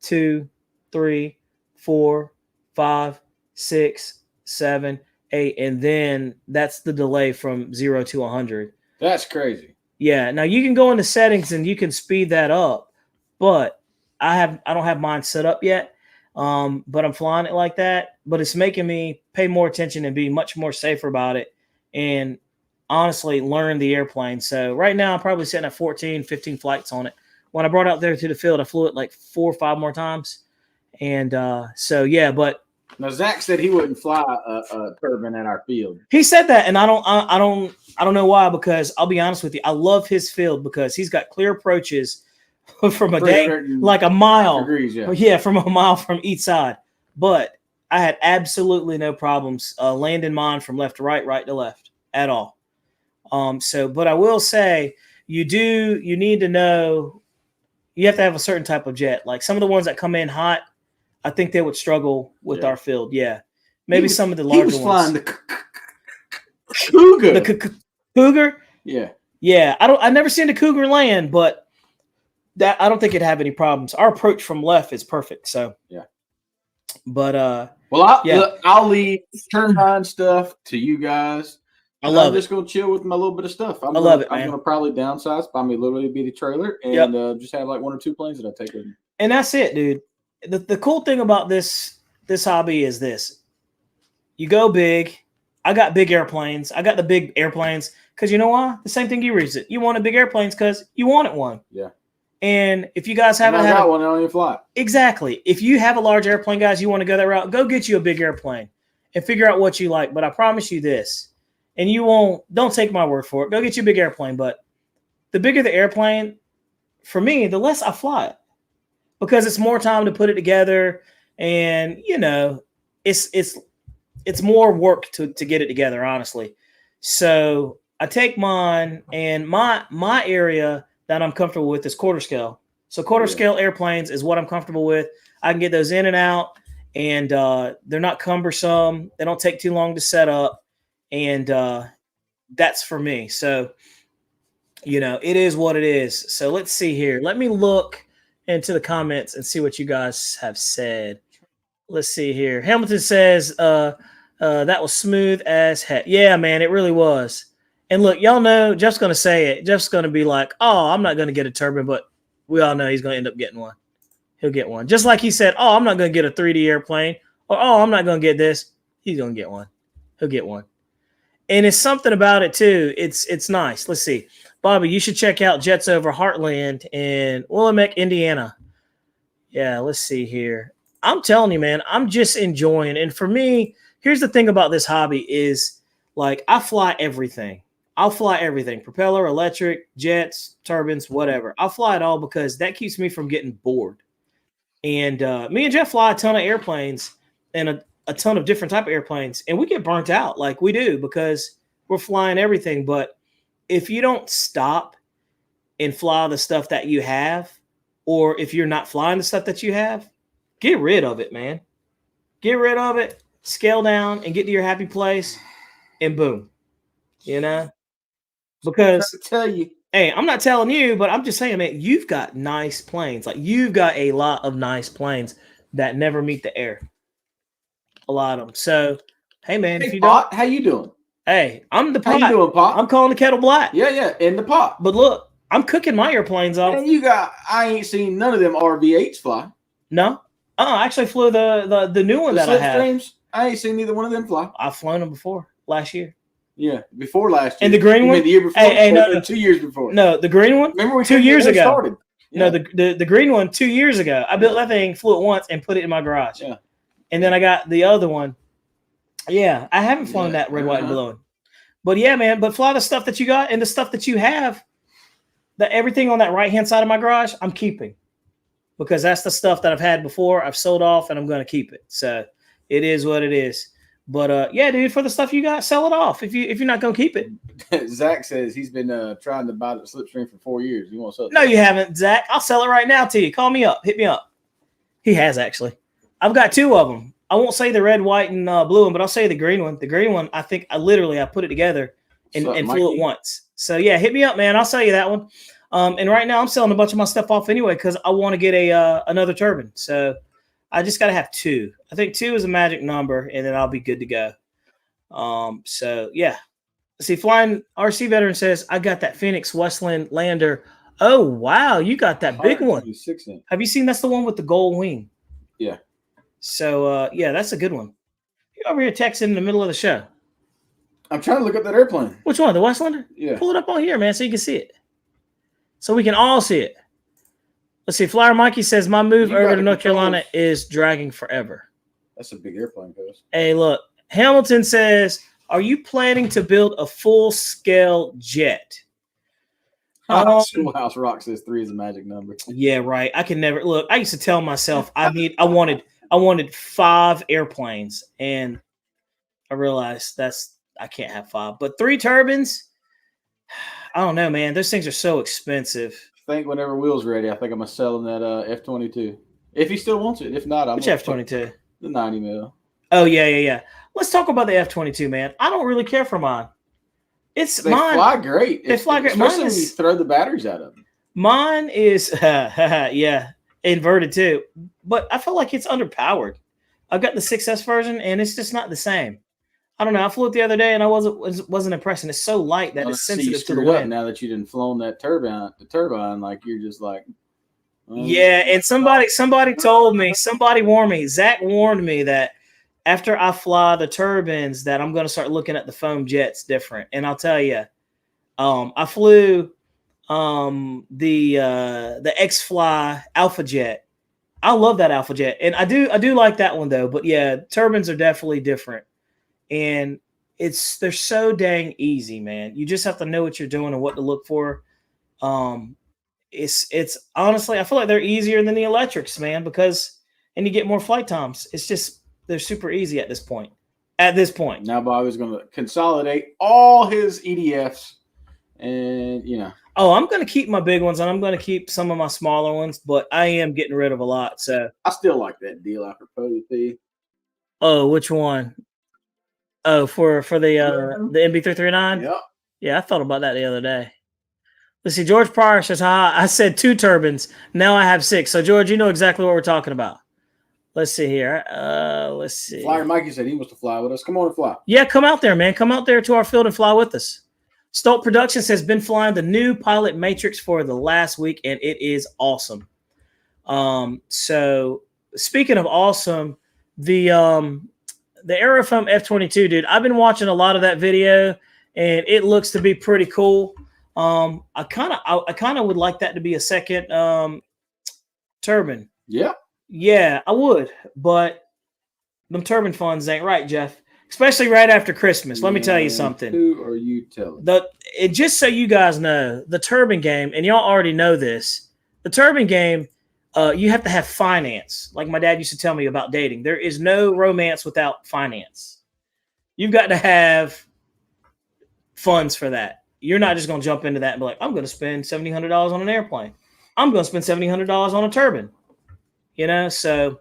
2, 3, 4, 5, 6, 7, 8, and then that's the delay from 0 to 100. That's crazy. Yeah. Now you can go into settings and you can speed that up, but I don't have mine set up yet. But I'm flying it like that, but it's making me pay more attention and be much more safer about it, and honestly learn the airplane. So right now I'm probably sitting at 14, 15 flights on it. When I brought it out there to the field, I flew it like 4 or 5 more times. And so, yeah, but now Zach said he wouldn't fly a turbine at our field. He said that, and I don't know why, because I'll be honest with you, I love his field because he's got clear approaches from a day, like a mile. Degrees, from a mile from each side. But I had absolutely no problems landing mine from left to right to left at all. But I will say you need to know, you have to have a certain type of jet. Like some of the ones that come in hot, I think they would struggle with our field. Yeah. Maybe some of the larger ones. He was flying the Cougar. The Cougar? Yeah. Yeah. I never seen the Cougar land, but that I don't think it'd have any problems. Our approach from left is perfect. So yeah. But I'll leave turbine stuff to you guys. I'm just gonna chill with my little bit of stuff. I love it, man. I'm gonna probably downsize, buy me a little bitty trailer, and just have like 1 or 2 planes that I take with me. And that's it, dude. The cool thing about this hobby is this. You go big. I got big airplanes. I got the big airplanes because you know why? The same thing you read it. You wanted big airplanes because you wanted one. Yeah. And if you guys haven't had one, I don't even fly. Exactly. If you have a large airplane, guys, you want to go that route, go get you a big airplane and figure out what you like. But I promise you this, and don't take my word for it. Go get you a big airplane. But the bigger the airplane, for me, the less I fly it. Because it's more time to put it together, and it's more work to get it together, honestly. So I take mine, and my area that I'm comfortable with is quarter scale. So quarter scale airplanes is what I'm comfortable with. I can get those in and out, and they're not cumbersome. They don't take too long to set up, and that's for me. So, it is what it is. So let's see here. Let me look into the comments and see what you guys have said. Let's see here. Hamilton says, that was smooth as heck. Yeah, man, it really was. And look, y'all know Jeff's going to say it. Jeff's going to be like, oh, I'm not going to get a Turbine, but we all know he's going to end up getting one. He'll get one. Just like he said, oh, I'm not going to get a 3D airplane, or oh, I'm not going to get this. He's going to get one. He'll get one. And it's something about it too. It's nice. Let's see. Bobby, you should check out Jets Over Heartland in Willamette, Indiana. Yeah, let's see here. I'm telling you, man, I'm just enjoying. And for me, here's the thing about this hobby is, like, I fly everything. I'll fly everything. Propeller, electric, jets, turbines, whatever. I'll fly it all because that keeps me from getting bored. And me and Jeff fly a ton of airplanes and a ton of different type of airplanes, and we get burnt out like we do because we're flying everything. But if you don't stop and fly the stuff that you have, or if you're not flying the stuff that you have, get rid of it, man. Get rid of it, scale down, and get to your happy place, and boom. Because tell you, hey, I'm not telling you, but I'm just saying, man, you've got nice planes. Like, you've got a lot of nice planes that never meet the air. A lot of them. So, hey, man, if you Pot, how you doing? Hey, I'm the pot. How you doing, Pot? I'm calling the kettle black. Yeah, in the pot. But look, I'm cooking my airplanes off. And I ain't seen none of them RV8s fly. No, I actually flew the new one that I have. Slipstreams, I ain't seen neither one of them fly. I've flown them before last year. Yeah, before last year. And the green one? The year before? No, 2 years before. No, the green one? Remember we 2 years ago. Started. Yeah. No, the green one 2 years ago. I built that thing, flew it once, and put it in my garage. Yeah. And then I got the other one. Yeah, I haven't flown that red, white, and blue one. But yeah, man, but fly the stuff that you got and the stuff that you have, everything on that right-hand side of my garage, I'm keeping. Because that's the stuff that I've had before. I've sold off, and I'm going to keep it. So it is what it is. But yeah, dude, for the stuff you got, sell it off if you're not going to keep it. Zach says he's been trying to buy the Slipstream for 4 years. You want to sell it? No, you haven't, Zach. I'll sell it right now to you. Call me up. Hit me up. He has, actually. I've got two of them. I won't say the red, white, and blue one, but I'll say the green one. The green one, I think I put it together and flew it once. So yeah, hit me up, man. I'll sell you that one. And right now I'm selling a bunch of my stuff off anyway because I want to get another turbine. So I just got to have two. I think 2 is a magic number, and then I'll be good to go. So yeah. See, Flying RC Veteran says, I got that Phoenix Westland Lander. Oh, wow. You got that big one. Have you seen that's the one with the gold wing? Yeah. So, yeah, that's a good one. You're over here texting in the middle of the show. I'm trying to look up that airplane. Which one? The Westlander? Yeah. Pull it up on here, man, so you can see it. So we can all see it. Let's see. Flyer Mikey says, my move over to North Carolina is dragging forever. That's a big airplane, guys. Hey, look. Hamilton says, are you planning to build a full-scale jet? Schoolhouse Rock says 3 is a magic number. Yeah, right. I can never look. I used to tell myself I wanted 5 airplanes, and I realized I can't have 5. But 3 turbines, I don't know, man. Those things are so expensive. I think whenever Will's ready, I think I'm gonna sell him that F-22 if he still wants it. If not, I'm which F-22? The 90 mil. Oh yeah. Let's talk about the F-22, man. I don't really care for mine. They fly great. They fly great. Especially when you throw the batteries out of them. Mine is, yeah, inverted too. But I feel like it's underpowered. I've got the 6S version, and it's just not the same. I don't know. I flew it the other day, and I wasn't impressed. And it's so light that it's sensitive to the wind. Now that you didn't flown that turbine, like you're just like. Yeah, and somebody told me, somebody warned me. Zach warned me that after I fly the turbines, that I'm going to start looking at the foam jets different. And I'll tell you, I flew the X-Fly Alpha Jet. I love that Alpha Jet, and I do like that one though. But yeah, turbines are definitely different, and they're so dang easy, man. You just have to know what you're doing and what to look for. It's honestly, I feel like they're easier than the electrics, man, and you get more flight times. It's just they're super easy at this point. Now Bobby's going to consolidate all his EDFs, and Oh, I'm going to keep my big ones, and I'm going to keep some of my smaller ones, but I am getting rid of a lot. So I still like that deal I proposed to you. Oh, which one? Oh, for the MB339? Yep. Yeah, I thought about that the other day. Let's see. George Pryor says, I said 2 turbines. Now I have 6. So, George, you know exactly what we're talking about. Let's see here. Let's see. Flyer Mikey said he wants to fly with us. Come on and fly. Yeah, come out there, man. Come out there to our field and fly with us. Stolt Productions has been flying the new Pilot Matrix for the last week, and it is awesome. So speaking of awesome, the Aerofoam F-22, dude, I've been watching a lot of that video, and it looks to be pretty cool. I kind of would like that to be a second turbine. Yeah. Yeah, I would, but them turbine funds ain't right, Jeff. Especially right after Christmas. Let me tell you something. Who are you telling? Just so you guys know, the turbine game, and y'all already know this, the turbine game, you have to have finance. Like my dad used to tell me about dating. There is no romance without finance. You've got to have funds for that. You're not just going to jump into that and be like, I'm going to spend $700 on an airplane. I'm going to spend $700 on a turbine. You know, so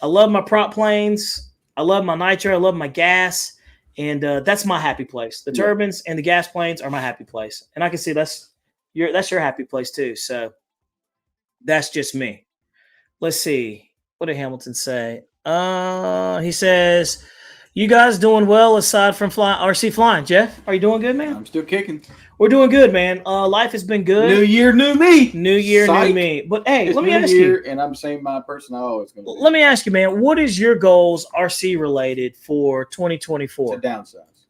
I love my prop planes. I love my nitro. I love my gas. And that's my happy place. The turbines and the gas planes are my happy place. And I can see that's your happy place too. So that's just me. Let's see. What did Hamilton say? He says, you guys doing well aside from RC flying. Jeff, are you doing good, man? I'm still kicking. We're doing good, man. Life has been good. New year, new me. New year, Psych. new me. But hey, It's let me new ask year, you. and I'm saying my person I always going to be. Let me ask you, man. What is your goals RC related for 2024? To downsize.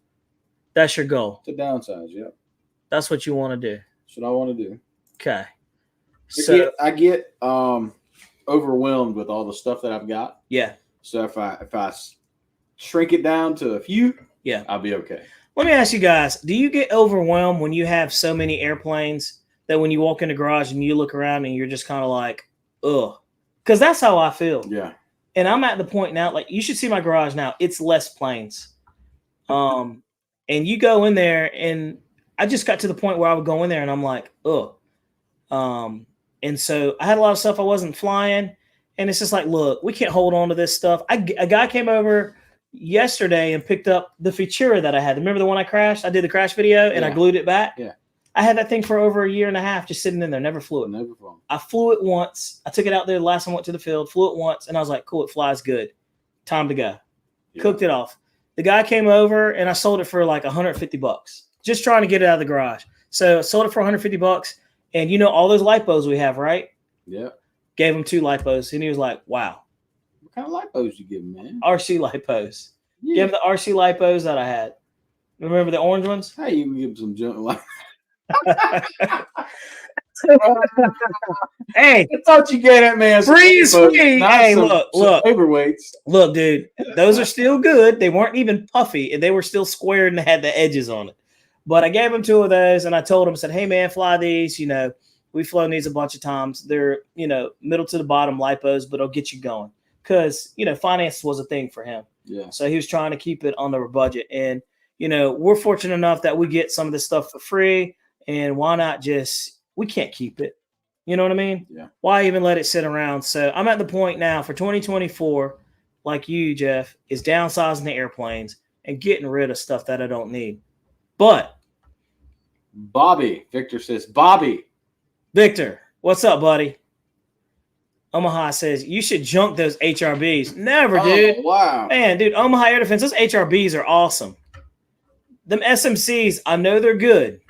That's your goal. To downsize, yeah. That's what you want to do. That's what I want to do. Okay. So I get overwhelmed with all the stuff that I've got. yeah. So if I shrink it down to a few, Yeah. I'll be okay. Let me ask you guys, do you get overwhelmed when you have so many airplanes that when you walk in the garage and you look around and you're just kind of like, ugh? Because that's how I feel. Yeah. And I'm at the point now, like you should see my garage now. It's less planes. And you go in there and I just got to the point where I would go in there and I'm like, ugh. And so I had a lot of stuff I wasn't flying. And it's just like, look, we can't hold on to this stuff. A guy came over yesterday and picked up the Futura that I had. Remember the one I crashed? I did the crash video and I glued it back. Yeah. I had that thing for over a year and a half just sitting in there. Never flew it. Never flown. I flew it once. I took it out there the last time I went to the field, flew it once, and I was like, cool, it flies good. Time to go. Yeah. Cooked it off. The guy came over and I sold it for like $150, just trying to get it out of the garage. So I sold it for $150. And you know all those lipos we have, right? Yeah. Gave him 2 lipos. And he was like, wow. What kind of lipos you give him, man? RC lipos. Yeah. Give him the RC lipos that I had. Remember the orange ones? How you give him some junk like Hey, I thought you gave that man free is some, free. not Hey, some look. paperweights. Look, dude, those are still good. They weren't even puffy, and they were still squared and had the edges on it. But I gave him 2 of those, and I told him, I said, hey, man, fly these. You know, we've flown these a bunch of times. They're, you know, middle to the bottom lipos, but it'll get you going. Because, you know, finance was a thing for him. Yeah. So he was trying to keep it on the budget. And, you know, we're fortunate enough that we get some of this stuff for free. And why not just, we can't keep it. You know what I mean? Yeah. Why even let it sit around? So I'm at the point now for 2024, like you, Jeff, is downsizing the airplanes and getting rid of stuff that I don't need. But Bobby, Victor says, Bobby. Victor, what's up, buddy? Omaha says, you should junk those HRBs. Never, dude. Oh, wow. Man, dude, Omaha Air Defense, those HRBs are awesome. Them SMCs, I know they're good,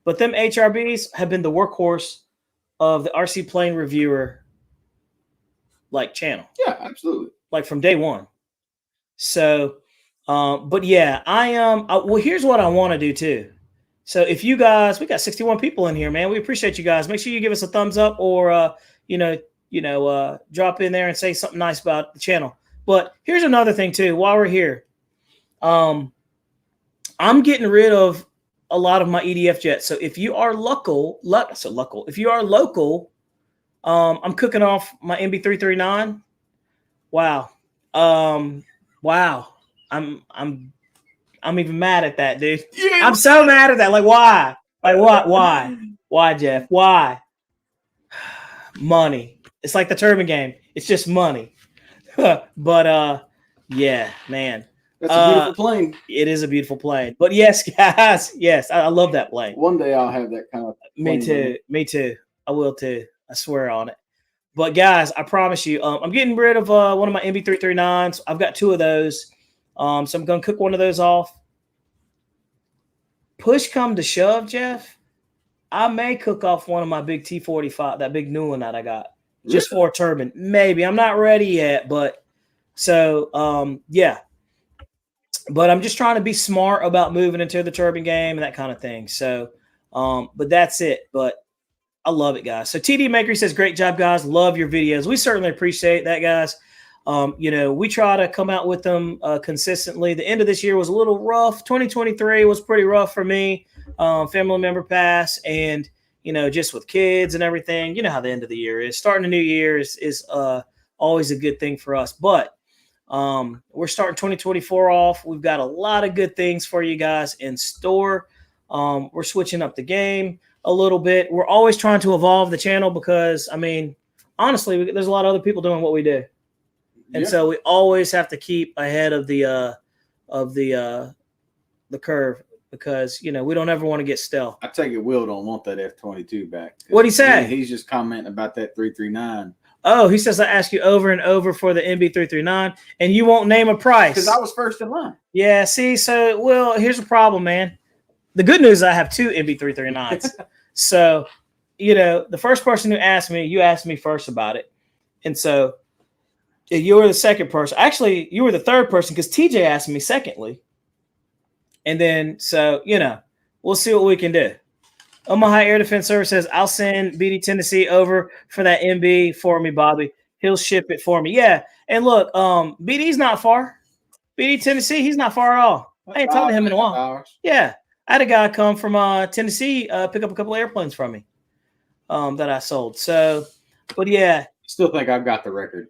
but them HRBs have been the workhorse of the RC Plane Reviewer like channel. Yeah, absolutely. Like from day one. So, but yeah, I am. Well, here's what I want to do too. So if you guys, we got 61 people in here, man. We appreciate you guys. Make sure you give us a thumbs up or, drop in there and say something nice about the channel. But here's another thing too. While we're here, I'm getting rid of a lot of my EDF jets. So if you are local, if you are local, I'm cooking off my MB339. Wow. Wow. I'm even mad at that, dude. Yeah. I'm so mad at that. Like, why? Like, what? Why? Why, Jeff? Why? Money. It's like the Turbine game. It's just money. But yeah, man. That's a beautiful plane. It is a beautiful plane. But yes, guys, yes, I love that plane. One day I'll have that kind of plane. Me too. Me too. I will too. I swear on it. But guys, I promise you, I'm getting rid of one of my MB339s. I've got 2 of those. So I'm going to cook one of those off. Push come to shove, Jeff, I may cook off one of my big T45, that big new one that I got, just for a turbine. Maybe. I'm not ready yet, but so, yeah. But I'm just trying to be smart about moving into the turbine game and that kind of thing. So, but that's it. But I love it, guys. So TD Maker says, great job, guys. Love your videos. We certainly appreciate that, guys. We try to come out with them consistently. The end of this year was a little rough. 2023 was pretty rough for me. Family member pass, and just with kids and everything. You know how the end of the year is. Starting a new year is always a good thing for us. But we're starting 2024 off. We've got a lot of good things for you guys in store. We're switching up the game a little bit. We're always trying to evolve the channel because, honestly, there's a lot of other people doing what we do. And so we always have to keep ahead of the curve because, we don't ever want to get stealth. I take it Will don't want that F-22 back. What'd he say? He's just commenting about that 339. Oh, he says I ask you over and over for the MB339 and you won't name a price. Because I was first in line. Yeah, see, so, Will, here's the problem, man. The good news is I have 2 MB339s. So, the first person who asked me, you asked me first about it. And so you were the second person. Actually, you were the third person because TJ asked me secondly. And then, so, we'll see what we can do. Omaha Air Defense Service says, I'll send BD Tennessee over for that MB for me, Bobby. He'll ship it for me. Yeah. And look, BD's not far. BD Tennessee, he's not far at all. I ain't talked to him in a while. Hours. Yeah. I had a guy come from Tennessee, pick up a couple of airplanes from me that I sold. So, but yeah. Still think I've got the record.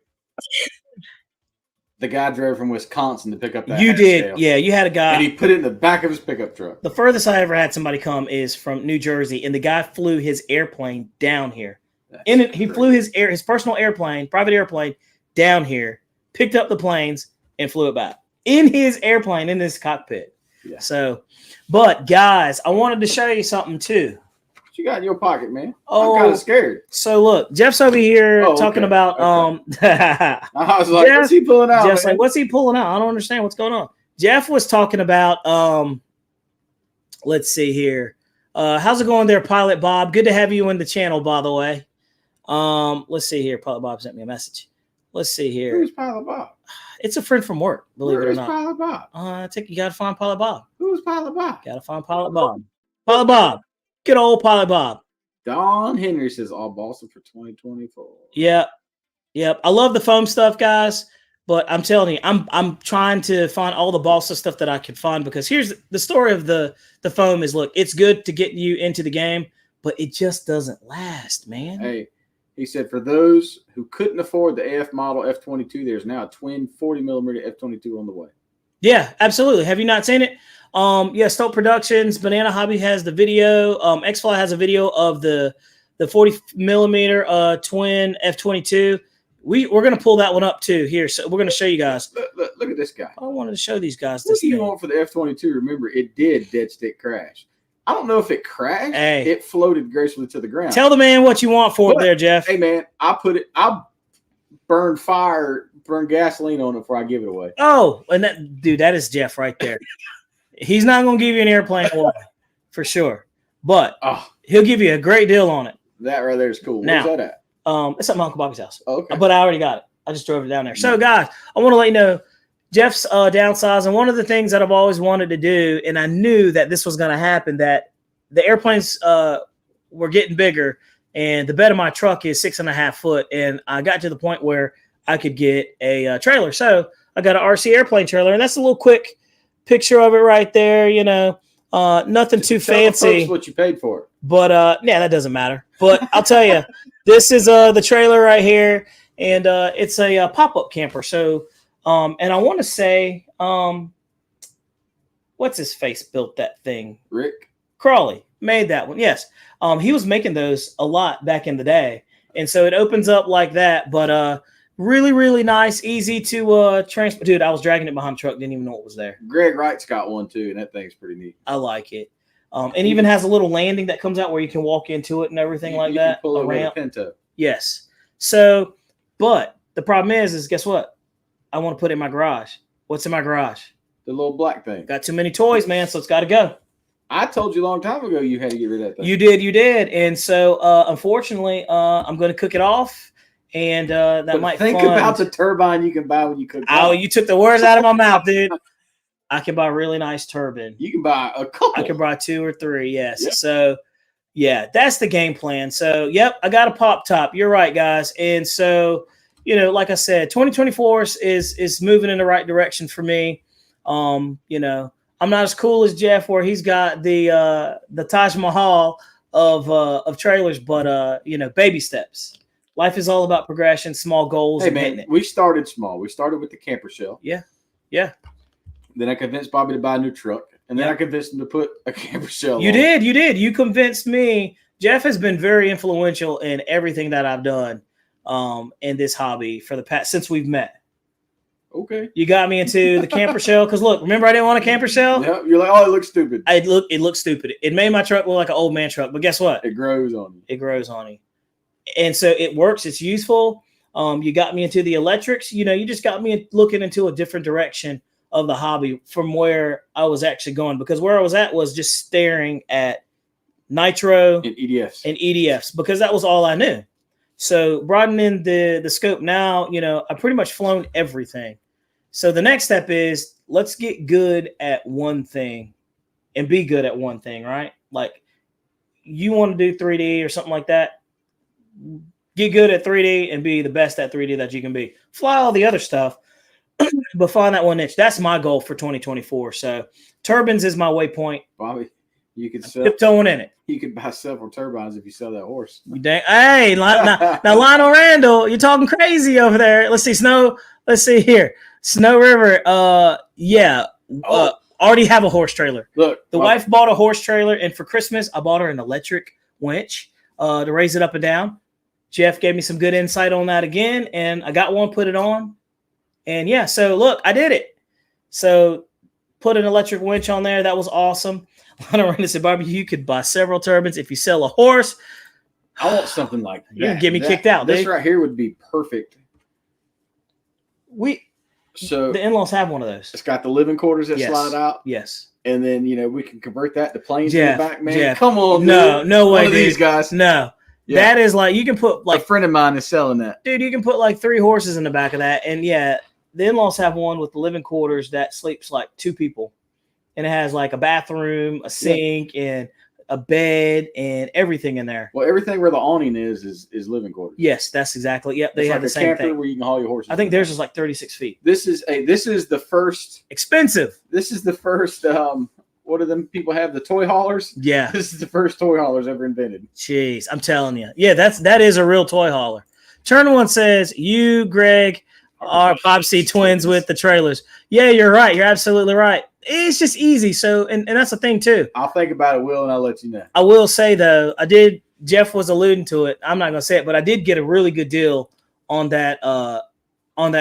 The guy drove from Wisconsin to pick up that. You did. scale. Yeah, you had a guy. And he put it in the back of his pickup truck. The furthest I ever had somebody come is from New Jersey, and the guy flew his airplane down here. He flew his personal airplane, private airplane, down here, picked up the planes, and flew it back in his airplane, in his cockpit. Yeah. So, but guys, I wanted to show you something too. What you got in your pocket, man? Oh, I'm kind of scared. So look, Jeff's over here talking about I was like, Jeff, what's he pulling out? Jeff's man? like, what's he pulling out? I don't understand what's going on. Jeff was talking about let's see here. How's it going there, Pilot Bob? Good to have you in the channel, by the way. Let's see here. Pilot Bob sent me a message. Let's see here. Who's Pilot Bob? It's a friend from work, believe it or not. Pilot Bob? You gotta find Pilot Bob. Who's Pilot Bob? Gotta find Pilot Bob. Pilot Bob. Good old Pilot Bob. Don Henry says all Boston for 2024. Yep. I love the foam stuff, guys. But I'm telling you, I'm trying to find all the balsa stuff that I can find because here's the story of the foam is, look, it's good to get you into the game, but it just doesn't last, man. Hey, he said for those who couldn't afford the AF model F-22, there's now a twin 40mm F-22 on the way. Yeah, absolutely. Have you not seen it? Stoke Productions, Banana Hobby has the video. X-Fly has a video of the 40mm twin F-22. We're going to pull that one up too here. So we're going to show you guys. Look at this guy. I wanted to show these guys What this do you thing. want for the F-22? Remember, it did dead stick crash. I don't know if it crashed. Hey. It floated gracefully to the ground. Tell the man what you want for it there, Jeff. Hey, man, I burn gasoline on it before I give it away. Oh, and that is Jeff right there. He's not going to give you an airplane away for sure, but he'll give you a great deal on it. That right there is cool. Now, where's that at? It's at my Uncle Bobby's house. Okay. But I already got it. I just drove it down there. So, guys, I want to let you know, Jeff's downsizing. One of the things that I've always wanted to do, and I knew that this was going to happen, that the airplanes were getting bigger, and the bed of my truck is 6.5 foot, and I got to the point where I could get a trailer. So I got an RC airplane trailer, and that's a little quick picture of it right there. Nothing too fancy. What you paid for it. But that doesn't matter. But I'll tell you, this is the trailer right here, and it's a pop-up camper. So, and I want to say, what's his face built that thing? Rick Crawley made that one. Yes, he was making those a lot back in the day, and so it opens up like that. But Really, really nice, easy to transport. Dude, I was dragging it behind the truck, didn't even know what was there. Greg Wright's got one too, and that thing's pretty neat. I like it. And even has a little landing that comes out where you can walk into it and everything like that. Can pull a it ramp. with a Pinto. Yes. So, but the problem is guess what? I want to put it in my garage. What's in my garage? The little black thing. Got too many toys, man, so it's got to go. I told you a long time ago you had to get rid of that thing. You did. And so, unfortunately, I'm going to cook it off, and that might think about the turbine you can buy when you cook. Oh, you took the words out of my mouth, dude. I can buy a really nice turbine. You can buy a couple. I can buy 2 or 3, yes. Yep. So, yeah, that's the game plan. So, yep, I got a pop top. You're right, guys. And so, like I said, 2024 is moving in the right direction for me. I'm not as cool as Jeff, where he's got the Taj Mahal of trailers, but baby steps. Life is all about progression, small goals. Hey man, we started small. We started with the camper shell. Yeah. Then I convinced Bobby to buy a new truck, and then I convinced him to put a camper shell. You did. You convinced me. Jeff has been very influential in everything that I've done in this hobby for the past since we've met. Okay. You got me into the camper shell because look, remember I didn't want a camper shell? Yeah, you're like, oh, it looks stupid. It looks stupid. It made my truck look like an old man truck, but guess what? It grows on you. It grows on you. And so it works. It's useful. You got me into the electrics. You just got me looking into a different direction of the hobby from where I was actually going, because where I was at was just staring at nitro and EDFs because that was all I knew. So broadening the scope now, I've pretty much flown everything. So the next step is let's get good at one thing and be good at one thing, right? Like you want to do 3D or something like that. Get good at 3D and be the best at 3D that you can be. Fly all the other stuff, but find that one niche. That's my goal for 2024. So turbines is my waypoint. Bobby, you could sell tiptoeing in it. You could buy several turbines if you sell that horse. Hey, now Lionel Randall, you're talking crazy over there. Let's see here. Snow River. Already have a horse trailer. Look, the wife bought a horse trailer, and for Christmas, I bought her an electric winch to raise it up and down. Jeff gave me some good insight on that again, and I got one, put it on. And yeah, so look, I did it. So put an electric winch on there. That was awesome. Lionel Randall said, Barbie, you could buy several turbines if you sell a horse. I want something like that. You're going to get me kicked out. This right here would be perfect. So the in-laws have one of those. It's got the living quarters that slide out. Yes. And then, we can convert that to planes in the back, man. Jeff, come on, no way, one of these guys. No. Yeah. That is like, you can put like a friend of mine is selling that. Dude, you can put like 3 horses in the back of that. And yeah, the in-laws have one with the living quarters that sleeps like 2 people. And it has like a bathroom, a sink, and a bed, and everything in there. Well, everything where the awning is living quarters. Yes, that's exactly. Yep, they have the same thing. Where you can haul your horses. I think theirs is like 36 feet. This is the first expensive. This is the first. What do them people have? The toy haulers. Yeah, this is the first toy haulers ever invented. Jeez, I'm telling you. Yeah, that is a real toy hauler. Turn One says you, Greg, are Popsy twins with the trailers. Yeah, you're right. You're absolutely right. It's just easy. So, and that's the thing too. I'll think about it, Will, and I'll let you know. I will say though, Jeff was alluding to it. I'm not going to say it, but I did get a really good deal on that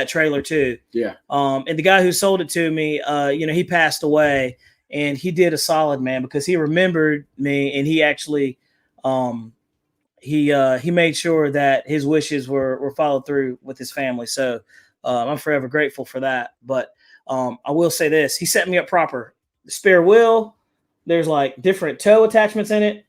trailer too. Yeah. And the guy who sold it to me, he passed away, and he did a solid, man, because he remembered me, and he actually, he made sure that his wishes were followed through with his family. So, I'm forever grateful for that. But I will say this. He set me up proper. The spare wheel, there's like different tow attachments in it.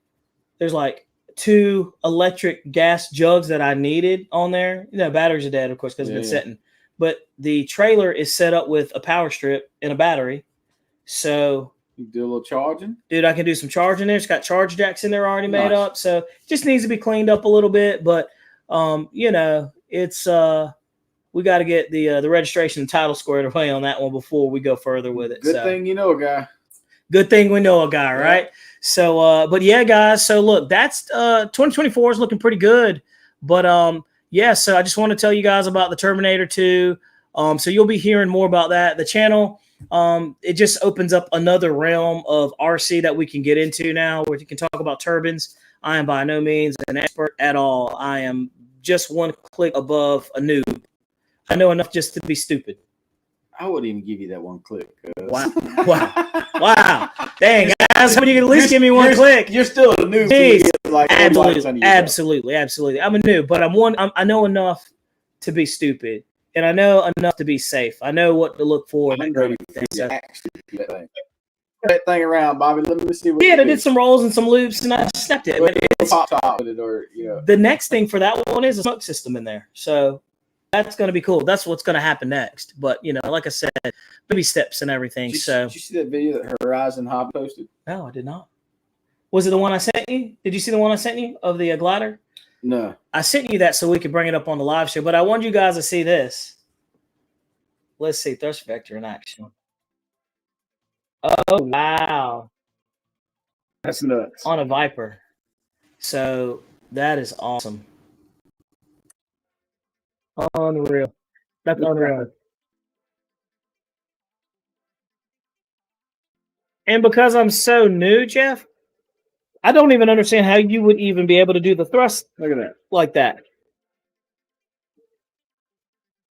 There's like 2 electric gas jugs that I needed on there. Batteries are dead, of course, because it's been sitting. But the trailer is set up with a power strip and a battery. So you do a little charging? Dude, I can do some charging there. It's got charge jacks in there already made up. So it just needs to be cleaned up a little bit. But, it's we got to get the registration and title squared away on that one before we go further with it. Good thing you know a guy. Good thing we know a guy, right? Yeah. So, but yeah, guys. So look, that's 2024 is looking pretty good. But so I just want to tell you guys about the Terminator 2. So you'll be hearing more about that. The channel, it just opens up another realm of RC that we can get into now, where you can talk about turbines. I am by no means an expert at all. I am just one click above a noob. I know enough just to be stupid. I wouldn't even give you that one click. Wow. Dang, guys, how many you can at least give me one click? You're still a noob. Like absolutely. I'm a noob, but I know enough to be stupid, and I know enough to be safe. I know what to look for. That thing around, Bobby. Let me see. I did some rolls and some loops, and I snapped it. The next thing for that one is a smoke system in there, so that's going to be cool. That's what's going to happen next. But like I said, baby steps and everything. Did you see that video that Horizon Hob posted? No, I did not. Was it the one I sent you? Did you see the one I sent you of the glider? No. I sent you that so we could bring it up on the live show, but I want you guys to see this. Let's see, thrust vector in action. Oh, wow. That's nuts. On a Viper. So that is awesome. Unreal. That's unreal. And because I'm so new, Jeff, I don't even understand how you would even be able to do the thrust. Look at that. Like that.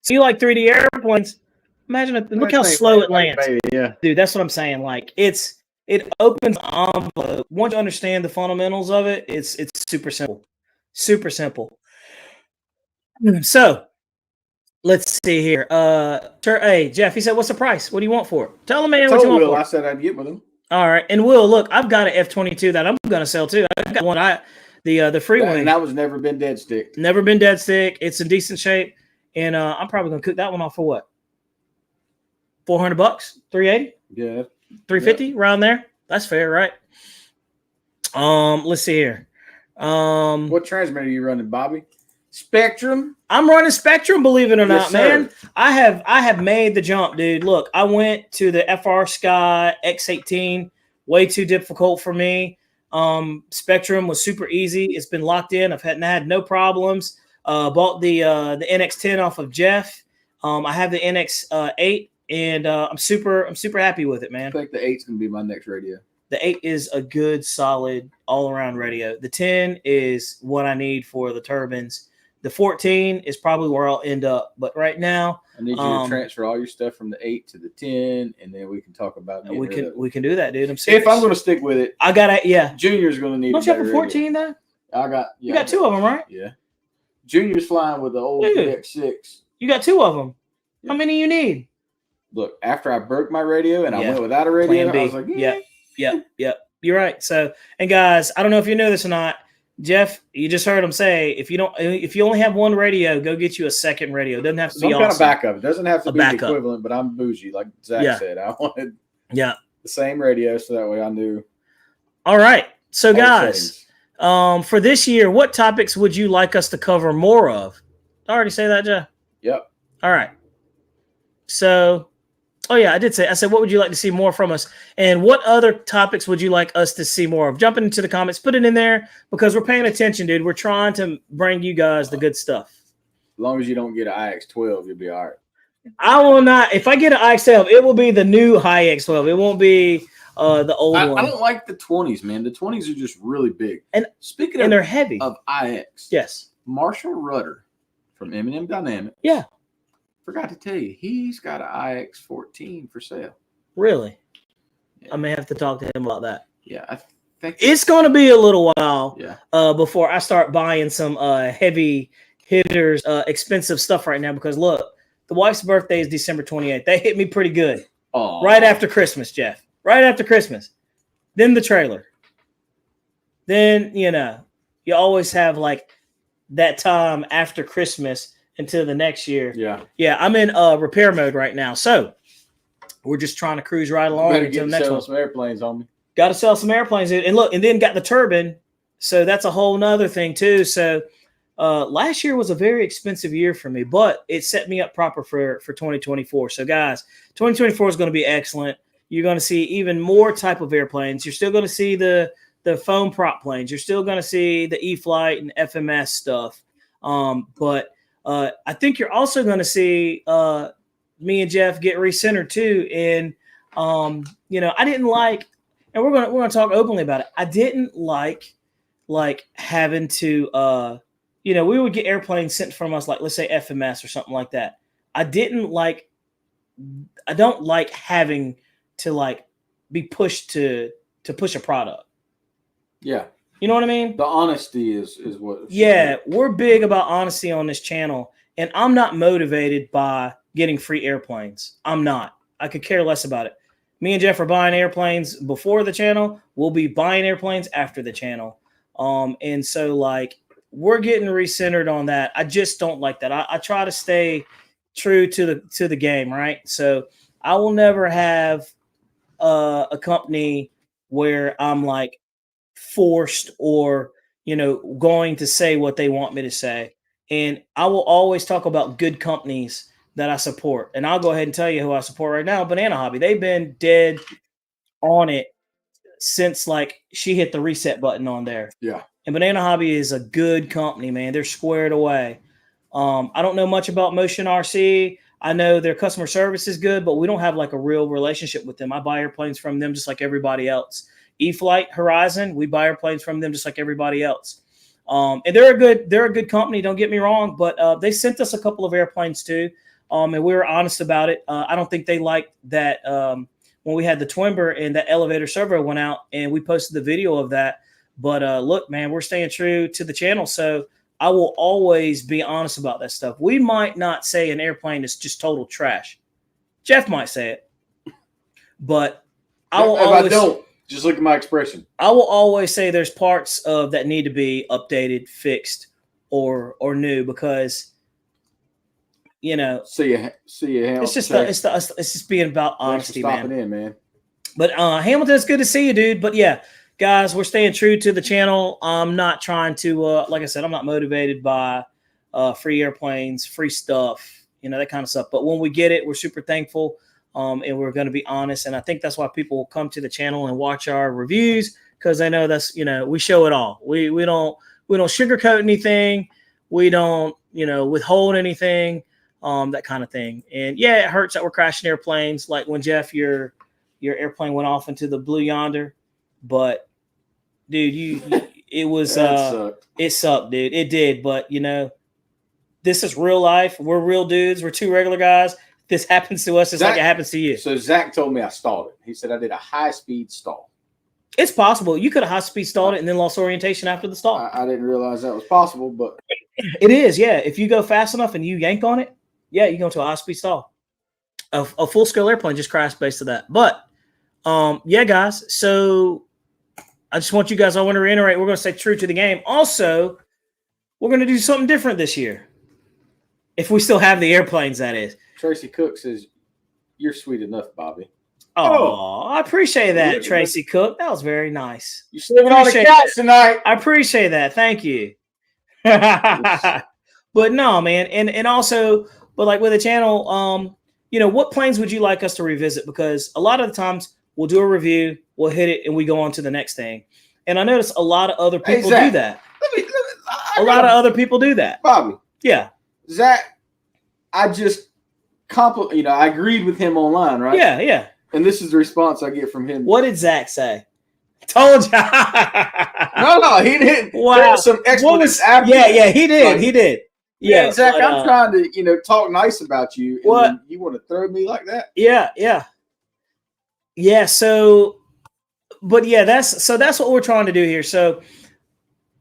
So you like 3D airplanes? Imagine look how slow it lands. Baby, yeah. Dude, that's what I'm saying. Like it opens envelope. Once you understand the fundamentals of it, it's super simple. Super simple. So let's see here. Hey, Jeff, he said, what's the price? What do you want for it? Tell him, man, what you want for it. I said I'd get with him. All right. And Will, look, I've got an F-22 that I'm going to sell too. I got one, the free one. And that was never been dead stick. Never been dead stick. It's in decent shape. And I'm probably going to cook that one off for what? $400, $380? Yeah. $350 around there. That's fair, right? Let's see here. What transmitter are you running, Bobby? Spectrum. I'm running Spectrum, believe it or not, man. I have made the jump, dude. Look, I went to the FR Sky X18. Way too difficult for me. Spectrum was super easy. It's been locked in. I've had no problems. Bought the NX10 off of Jeff. I have the NX8, and I'm super happy with it, man. I think the 8's gonna be my next radio. The 8 is a good, solid, all-around radio. The 10 is what I need for the turbines. The 14 is probably where I'll end up. But right now, I need you to transfer all your stuff from the 8 to the 10, and then we can talk about. We can do that, dude. I'm serious. If I'm going to stick with it, I got it. Yeah, Junior's going to need. Don't you have a 14 though? You got two of them, right? Yeah. Junior's flying with the old X6. You got two of them. Yeah. How many you need? Look, after I broke my radio and I went without a radio, I was like, Yep. You're right. So, and guys, I don't know if you know this or not. Jeff, you just heard him say, if you only have one radio, go get you a second radio. It doesn't have to be some kind of backup. It doesn't have to be the equivalent, but I'm bougie, like Zach said. I wanted the same radio, so that way I knew. All right. So guys, for this year, what topics would you like us to cover more of? Did I already say that, Jeff? Yep. All right. So, I did say, I said, what would you like to see more from us? And what other topics would you like us to see more of? Jump into the comments, put it in there, because we're paying attention, dude. We're trying to bring you guys the good stuff. As long as you don't get an IX12, you'll be all right. I will not. If I get an IX12, it will be the new high X12. It won't be the old one. I don't like the 20s, man. The 20s are just really big. And speaking of, they're heavy. Of IX. Yes. Marshall Rudder from M&M Dynamics. Yeah. Forgot to tell you, he's got an IX14 for sale. Really? Yeah. I may have to talk to him about that. Yeah, I think it's going to be a little while before I start buying some heavy hitters, expensive stuff right now. Because look, the wife's birthday is December 28th. They hit me pretty good. Aww. Right after Christmas, Jeff. Right after Christmas. Then the trailer. Then, you always have like that time after Christmas until the next year. Yeah. I'm in repair mode right now. So we're just trying to cruise right along until the next one. Some airplanes on me. Got to sell some airplanes. And look, and then got the turbine. So that's a whole nother thing too. So last year was a very expensive year for me, but it set me up proper for 2024. So guys, 2024 is going to be excellent. You're going to see even more type of airplanes. You're still going to see the foam prop planes. You're still going to see the e-flite and FMS stuff. But I think you're also going to see me and Jeff get recentered too. And I didn't like, and we're going to talk openly about it. I didn't like having to, we would get airplanes sent from us, like let's say FMS or something like that. I don't like having to like be pushed to push a product. Yeah. You know what I mean? The honesty is what. Yeah, we're big about honesty on this channel, and I'm not motivated by getting free airplanes. I'm not. I could care less about it. Me and Jeff are buying airplanes before the channel. We'll be buying airplanes after the channel. And so like we're getting recentered on that. I just don't like that. I try to stay true to the game, right? So I will never have a company where I'm like forced or going to say what they want me to say. And I will always talk about good companies that I support. And I'll go ahead and tell you who I support right now, Banana Hobby. They've been dead on it since like she hit the reset button on there. Yeah. And Banana Hobby is a good company, man. They're squared away. I don't know much about Motion RC. I know their customer service is good, but we don't have like a real relationship with them. I buy airplanes from them just like everybody else. E-flite Horizon, we buy airplanes from them just like everybody else. And they're a good company, don't get me wrong, but they sent us a couple of airplanes too. And we were honest about it. I don't think they liked that when we had the Twimber and that elevator servo went out, and we posted the video of that. But look, man, we're staying true to the channel, so I will always be honest about that stuff. We might not say an airplane is just total trash. Jeff might say it, but I will always. I don't. Just look at my expression. I will always say there's parts of that need to be updated, fixed, or new, because See you. It's just being about honesty, Thanks for stopping in, man. But Hamilton, it's good to see you, dude. But yeah, guys, we're staying true to the channel. I'm not trying to, like I said, I'm not motivated by free airplanes, free stuff, that kind of stuff. But when we get it, we're super thankful. And we're going to be honest. And I think that's why people will come to the channel and watch our reviews, because they know that's, we show it all. We don't sugarcoat anything. We don't, withhold anything, that kind of thing. And yeah, it hurts that we're crashing airplanes. Like when Jeff, your airplane went off into the blue yonder, but dude, it was, it sucked, dude. It did. But this is real life. We're real dudes. We're two regular guys. This happens to us just like it happens to you. So Zach told me I stalled it. He said I did a high-speed stall. It's possible. You could have high-speed stalled it and then lost orientation after the stall. I didn't realize that was possible, but it is, yeah. If you go fast enough and you yank on it, yeah, you go to a high-speed stall. A full-scale airplane just crashed based on that. But, yeah, guys, so I just want you guys, I want to reiterate, we're going to stay true to the game. Also, we're going to do something different this year. If we still have the airplanes, that is. Tracy Cook says, "You're sweet enough, Bobby." Oh, I appreciate that, Tracy Cook. That was very nice. You're sleeping on the couch tonight. I appreciate that. Thank you. But no, man, and also, but like with the channel, what planes would you like us to revisit? Because a lot of the times we'll do a review, we'll hit it, and we go on to the next thing. And I notice a lot of other people do that. A lot of other people do that. Bobby. Yeah. Zach, I just I agreed with him online, right? Yeah, yeah. And this is the response I get from him. What did Zach say? Told you. No, he didn't. Wow. There was some expletives after. Yeah, he did. Like, he did. Yeah, Zach, I'm trying to, talk nice about you. And you want to throw me like that? Yeah. Yeah. So, but yeah, that's what we're trying to do here. So,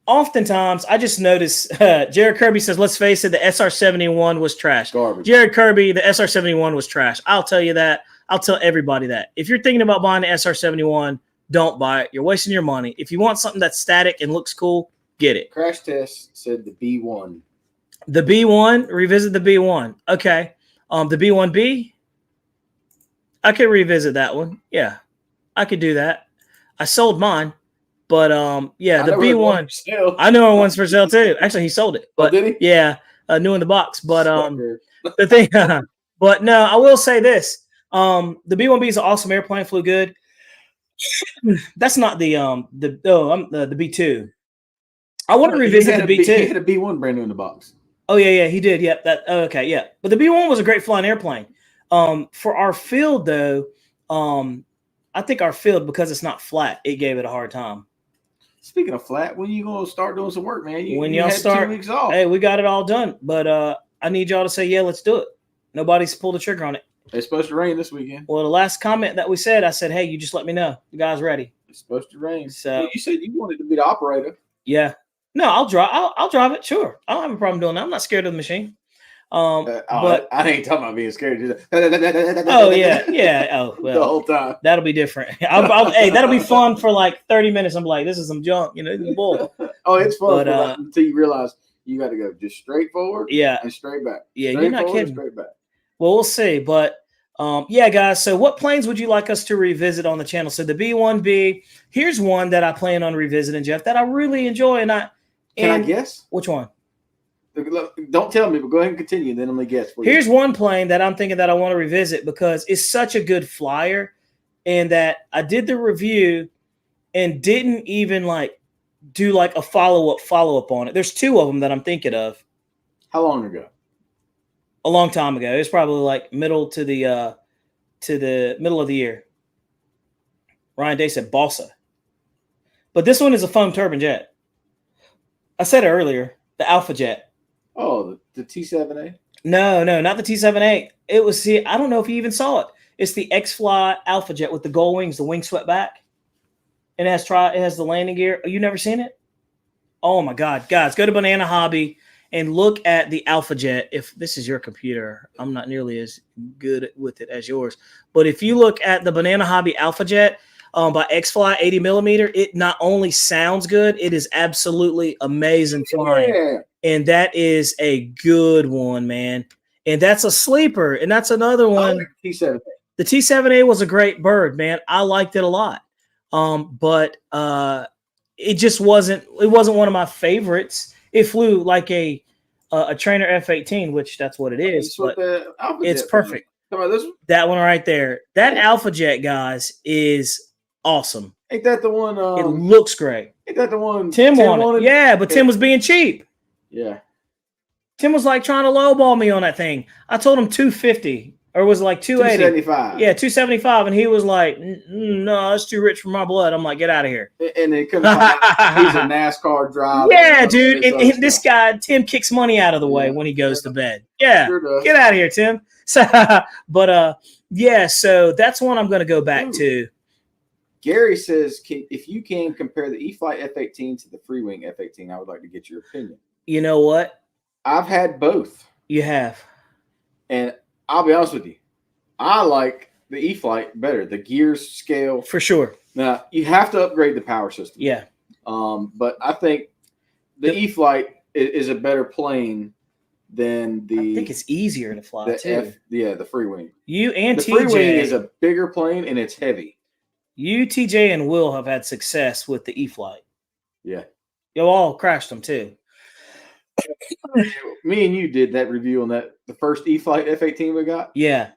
oftentimes, I just notice Jared Kirby says, let's face it, the SR-71 was trash. Garbage. Jared Kirby, the SR-71 was trash. I'll tell you that. I'll tell everybody that. If you're thinking about buying the SR-71, don't buy it. You're wasting your money. If you want something that's static and looks cool, get it. Crash Test said the B1. The B1? Revisit the B1. Okay. The B1B? I could revisit that one. Yeah. I could do that. I sold mine. But yeah, the B1. I know one's for sale too. Actually, he sold it. But did he? Yeah, new in the box. But the thing, but no, I will say this: the B1B is an awesome airplane, flew good. That's not the B2. I want to revisit the B2. He had a B1 brand new in the box. Oh yeah, he did. Yeah, okay, yeah. But the B1 was a great flying airplane. For our field though, I think our field, because it's not flat, it gave it a hard time. Speaking of flat, when you gonna start doing some work, man? When y'all start, 2 weeks off. Hey, we got it all done, but I need y'all to say, yeah, let's do it. Nobody's pulled the trigger on it. It's supposed to rain this weekend. Well, the last comment that we said, I said, hey, you just let me know. The guy's ready. It's supposed to rain. So well, you said you wanted to be the operator. Yeah. No, I'll drive it. Sure. I don't have a problem doing that. I'm not scared of the machine. But I ain't talking about being scared. Oh yeah. Oh well, the whole time. That'll be different. Hey, that'll be fun for like 30 minutes. I'm like, this is some junk, this is bull. Oh, it's fun until you realize you got to go just straight forward. Yeah. And straight back. Yeah, straight you're not kidding. Straight back. Well, we'll see. But yeah, guys. So what planes would you like us to revisit on the channel? So the B1B. Here's one that I plan on revisiting, Jeff, that I really enjoy, Can I guess? Which one? Don't tell me, but go ahead and continue. Then I'm going to guess for you. Here's one plane that I'm thinking that I want to revisit because it's such a good flyer and that I did the review and didn't even do a follow-up on it. There's two of them that I'm thinking of. How long ago? A long time ago. It was probably middle to the middle of the year. Ryan Day said balsa. But this one is a foam turbine jet. I said it earlier, the Alpha Jet. Oh, the T7A? No, not the T7A. It was, I don't know if you even saw it. It's the X-Fly Alpha Jet with the gold wings, the wings swept back. And it has the landing gear. Oh, you never seen it? Oh my God. Guys, go to Banana Hobby and look at the Alpha Jet. If this is your computer, I'm not nearly as good with it as yours. But if you look at the Banana Hobby Alpha Jet, by X-Fly 80 millimeter, it not only sounds good, it is absolutely amazing flying. Yeah. And that is a good one, man. And that's a sleeper. And that's another one. T7A. The T7A was a great bird, man. I liked it a lot. But it just wasn't one of my favorites. It flew like a trainer F-18, which that's what it is. But it's perfect. Come on, this one? That one right there. That Alpha Jet, guys, is awesome. Ain't that the one? It looks great. Ain't that the one Tim wanted? Yeah, but Tim was being cheap. Yeah. Tim was trying to lowball me on that thing. I told him 250 or was it 280? 275. Yeah, 275. And he was like, no, that's too rich for my blood. I'm like, get out of here. And it couldn't he's a NASCAR driver. Yeah, dude. And this guy, Tim, kicks money out of the way when he goes to bed. Yeah. Sure get out of here, Tim. So, but yeah, so that's one I'm going to go back to. Gary says, if you can compare the E-flite F-18 to the free wing F-18, I would like to get your opinion. You know what? I've had both. You have. And I'll be honest with you. I like the E-flite better. The gears scale. For sure. Now, you have to upgrade the power system. Yeah. But I think the E-flite is a better plane than the... I think it's easier to fly, too. The free wing. You and the TJ... The free wing is a bigger plane, and it's heavy. You, TJ, and Will have had success with the E-flite. Yeah. You all crashed them, too. Me and you did that review on the first E-flite F-18 we got. Yeah.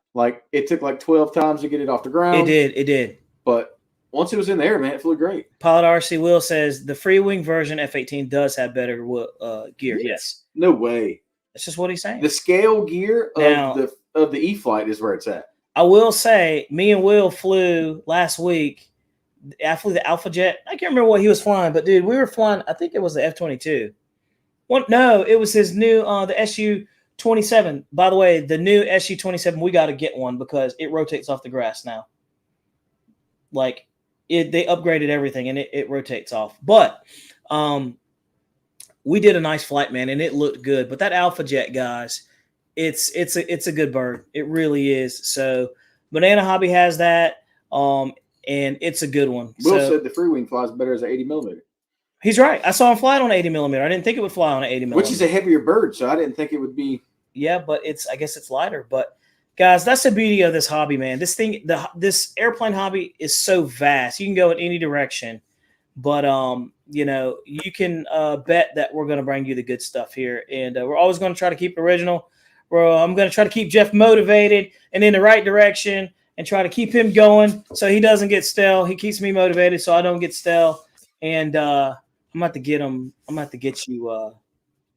It took 12 times to get it off the ground. It did. But once it was in the air, man, it flew great. Pilot RC Will says the free wing version F-18 does have better gear. Yes. No way. That's just what he's saying. The scale gear of the E-flite is where it's at. I will say, me and Will flew last week. I flew the Alpha Jet. I can't remember what he was flying, but dude, we were flying. I think it was the F-22. No, it was his new the SU-27. By the way, the new SU-27, we got to get one because it rotates off the grass now. They upgraded everything and it rotates off. But we did a nice flight, man, and it looked good. But that Alpha Jet, guys, it's a good bird. It really is. So Banana Hobby has that, and it's a good one. Will said the free wing flies better as an 80 millimeter. He's right. I saw him fly it on an 80 millimeter. I didn't think it would fly on an 80 millimeter. Which is a heavier bird, so I didn't think it would be. Yeah, but I guess it's lighter. But guys, that's the beauty of this hobby, man. This airplane hobby is so vast. You can go in any direction. But you can bet that we're going to bring you the good stuff here, and we're always going to try to keep it original. I'm going to try to keep Jeff motivated and in the right direction, and try to keep him going so he doesn't get stale. He keeps me motivated so I don't get stale. And I'm about to get him. I'm about to get you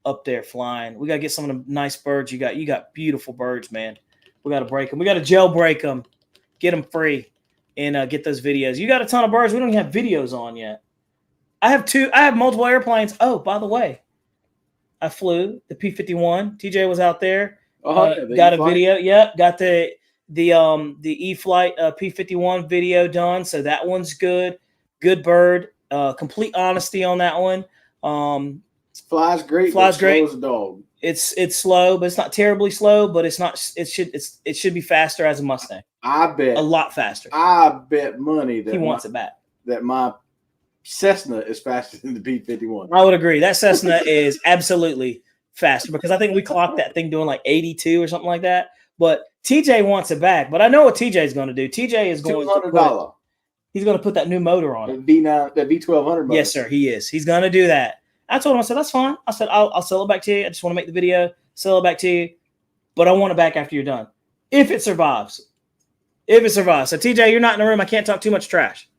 up there flying. We got to get some of the nice birds you got. You got beautiful birds, man. We got to break them. We got to jailbreak them, get them free, and get those videos. You got a ton of birds we don't even have videos on yet. I have multiple airplanes. Oh, by the way, I flew the P-51. TJ was out there. Got a video. Yep, got the e-flite P51 video done. So that one's good. Good bird. Complete honesty on that one. Flies great. Flies great. Slow as a dog. It's slow, but it's not terribly slow. But it's not. It should be faster as a Mustang. I bet a lot faster. I bet money that he wants it back. That my Cessna is faster than the P51. I would agree. That Cessna is absolutely faster because I think we clocked that thing doing like 82 or something like that. But TJ wants it back. But I know what TJ is going to do. TJ is going $200. He's going to put that new motor on it. That V1200 motor. Yes, sir. He is. He's going to do that. I told him, I said, that's fine. I said, I'll sell it back to you. I just want to make the video, sell it back to you. But I want it back after you're done. If it survives. If it survives. So, TJ, you're not in the room. I can't talk too much trash.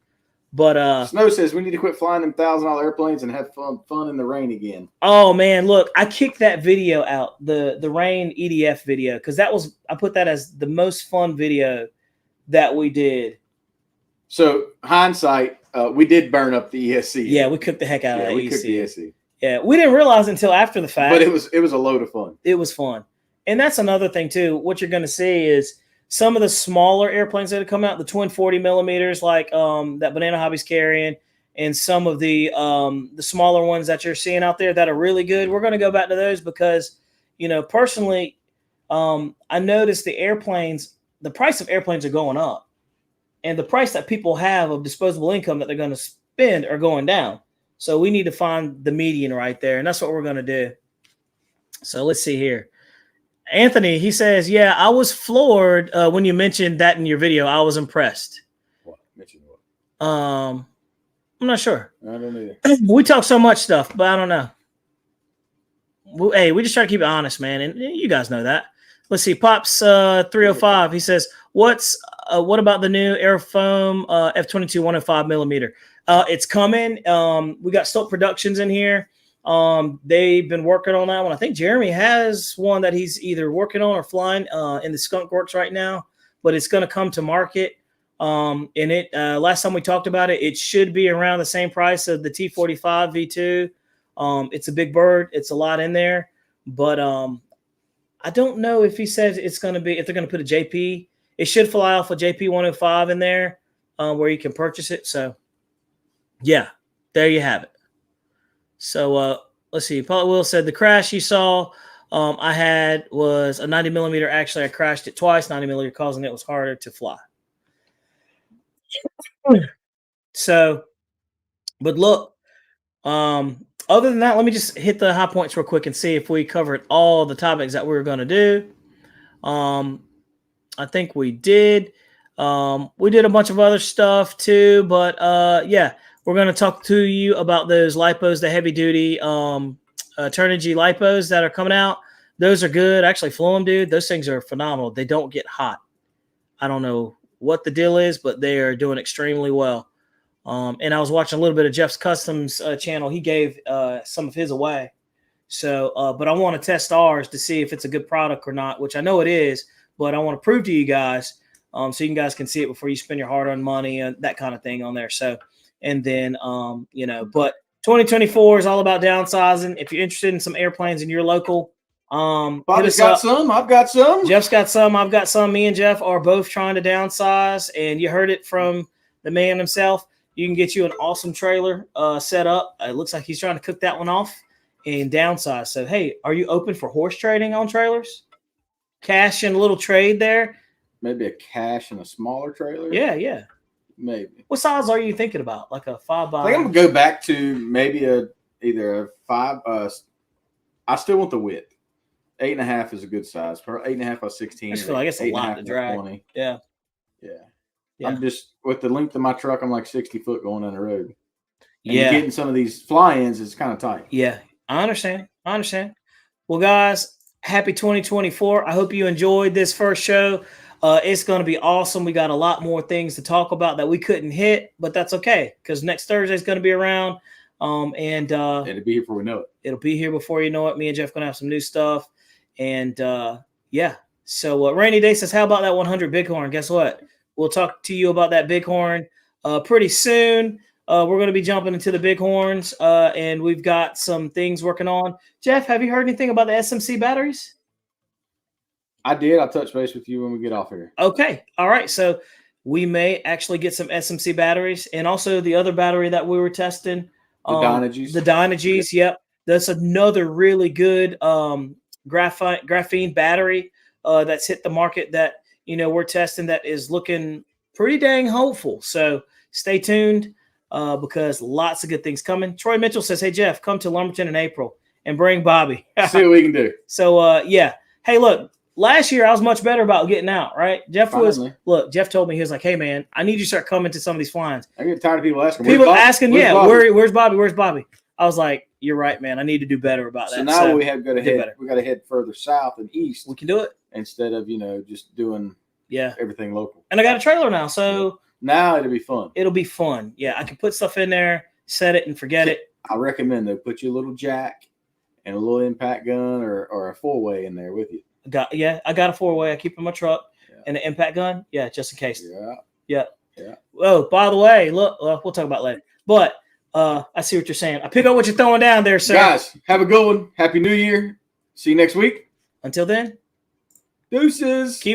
But Snow says we need to quit flying them $1,000 airplanes and have fun in the rain again. Oh, man. Look, I kicked that video out, the rain EDF video, because I put that as the most fun video that we did. So, hindsight, we did burn up the ESC. Yeah, we cooked the heck out of that we cooked the ESC. Yeah, we didn't realize until after the fact. But it was a load of fun. It was fun. And that's another thing, too. What you're going to see is some of the smaller airplanes that have come out, the twin 40 millimeters, like that Banana Hobby's carrying, and some of the smaller ones that you're seeing out there that are really good. We're going to go back to those because, personally, I noticed the price of airplanes are going up. And the price that people have of disposable income that they're going to spend are going down. So we need to find the median right there. And that's what we're going to do. So let's see here. Anthony, he says, yeah, I was floored when you mentioned that in your video. I was impressed. What? Mentioned what? I'm not sure. I don't either. We talk so much stuff, but I don't know. Hey, we just try to keep it honest, man. And you guys know that. Let's see. Pops 305. He says, what about the new Airfoam F-22 105 millimeter? It's coming. We got Stolt Productions in here. They've been working on that one. I think Jeremy has one that he's either working on or flying in the Skunk Works right now, but it's going to come to market. And last time we talked about it, it should be around the same price of the T45 V2. It's a big bird. It's a lot in there, but I don't know if he says it's going to be, if they're going to put a JP. It should fly off a JP 105 in there where you can purchase it. So, yeah, there you have it. So, let's see. Paul Will said the crash you saw I had was a 90 millimeter. Actually, I crashed it twice. 90 millimeter causing it was harder to fly. So, but look, other than that, let me just hit the high points real quick and see if we covered all the topics that we were going to do. I think we did. We did a bunch of other stuff too, but yeah, we're going to talk to you about those lipos, the heavy duty Turnigy lipos that are coming out. Those are good. I actually flew them, dude. Those things are phenomenal. They don't get hot. I don't know what the deal is, but they are doing extremely well. And I was watching a little bit of Jeff's Customs channel. He gave some of his away. So, but I want to test ours to see if it's a good product or not, which I know it is, but I want to prove to you guys so you guys can see it before you spend your hard-earned money and that kind of thing on there. So, and then, but 2024 is all about downsizing. If you're interested in some airplanes in your local, Bobby's got some. I've got some. Jeff's got some. I've got some. Me and Jeff are both trying to downsize, and you heard it from the man himself. You can get you an awesome trailer set up. It looks like he's trying to cook that one off and downsize. So, hey, are you open for horse trading on trailers? Cash and a little trade there. Maybe a cash and a smaller trailer. Yeah. Maybe. What size are you thinking about? Like a 5x? I think I'm gonna go back to maybe either a 5. I still want the width. 8.5 is a good size. For 8.5 by 16. I just feel like it's a lot to drag. 20. Yeah. I'm just with the length of my truck. I'm like 60 foot going down the road. And getting some of these fly-ins is kind of tight. Yeah, I understand. Well, guys, happy 2024. I hope you enjoyed this first show. It's going to be awesome. We got a lot more things to talk about that we couldn't hit, but that's okay because next Thursday is going to be around. And it'll be here before we know it. It'll be here before you know it. Me and Jeff going to have some new stuff. And yeah. So Rainy Day says, how about that 100 Bighorn? Guess what? We'll talk to you about that Bighorn pretty soon. We're going to be jumping into the Bighorns, and we've got some things working on. Jeff, have you heard anything about the SMC batteries? I did. I'll touch base with you when we get off here. Okay. All right. So we may actually get some SMC batteries and also the other battery that we were testing. The Dynages. The Dynages. Yep. That's another really good graphene battery that's hit the market that, we're testing that is looking pretty dang hopeful. So stay tuned because lots of good things coming. Troy Mitchell says, hey, Jeff, come to Lumberton in April and bring Bobby. See what we can do. So, yeah. Hey, look. Last year, I was much better about getting out, right? Jeff told me, he was like, hey, man, I need you to start coming to some of these flyings. I get tired of people asking. Where's Bobby? Where's Bobby? I was like, you're right, man. I need to do better about that. So now we got to head further south and east. We can do it. Instead of, just doing everything local. And I got a trailer now, so. Now it'll be fun. It'll be fun. Yeah, I can put stuff in there, set it, and forget it. I recommend they put you a little jack and a little impact gun or a 4-way in there with you. I got a 4-way. I keep in my truck and an impact gun. Yeah, just in case. Yeah. Oh, by the way, look, we'll talk about it later. But I see what you're saying. I pick up what you're throwing down there, sir. Guys, have a good one. Happy New Year. See you next week. Until then, deuces.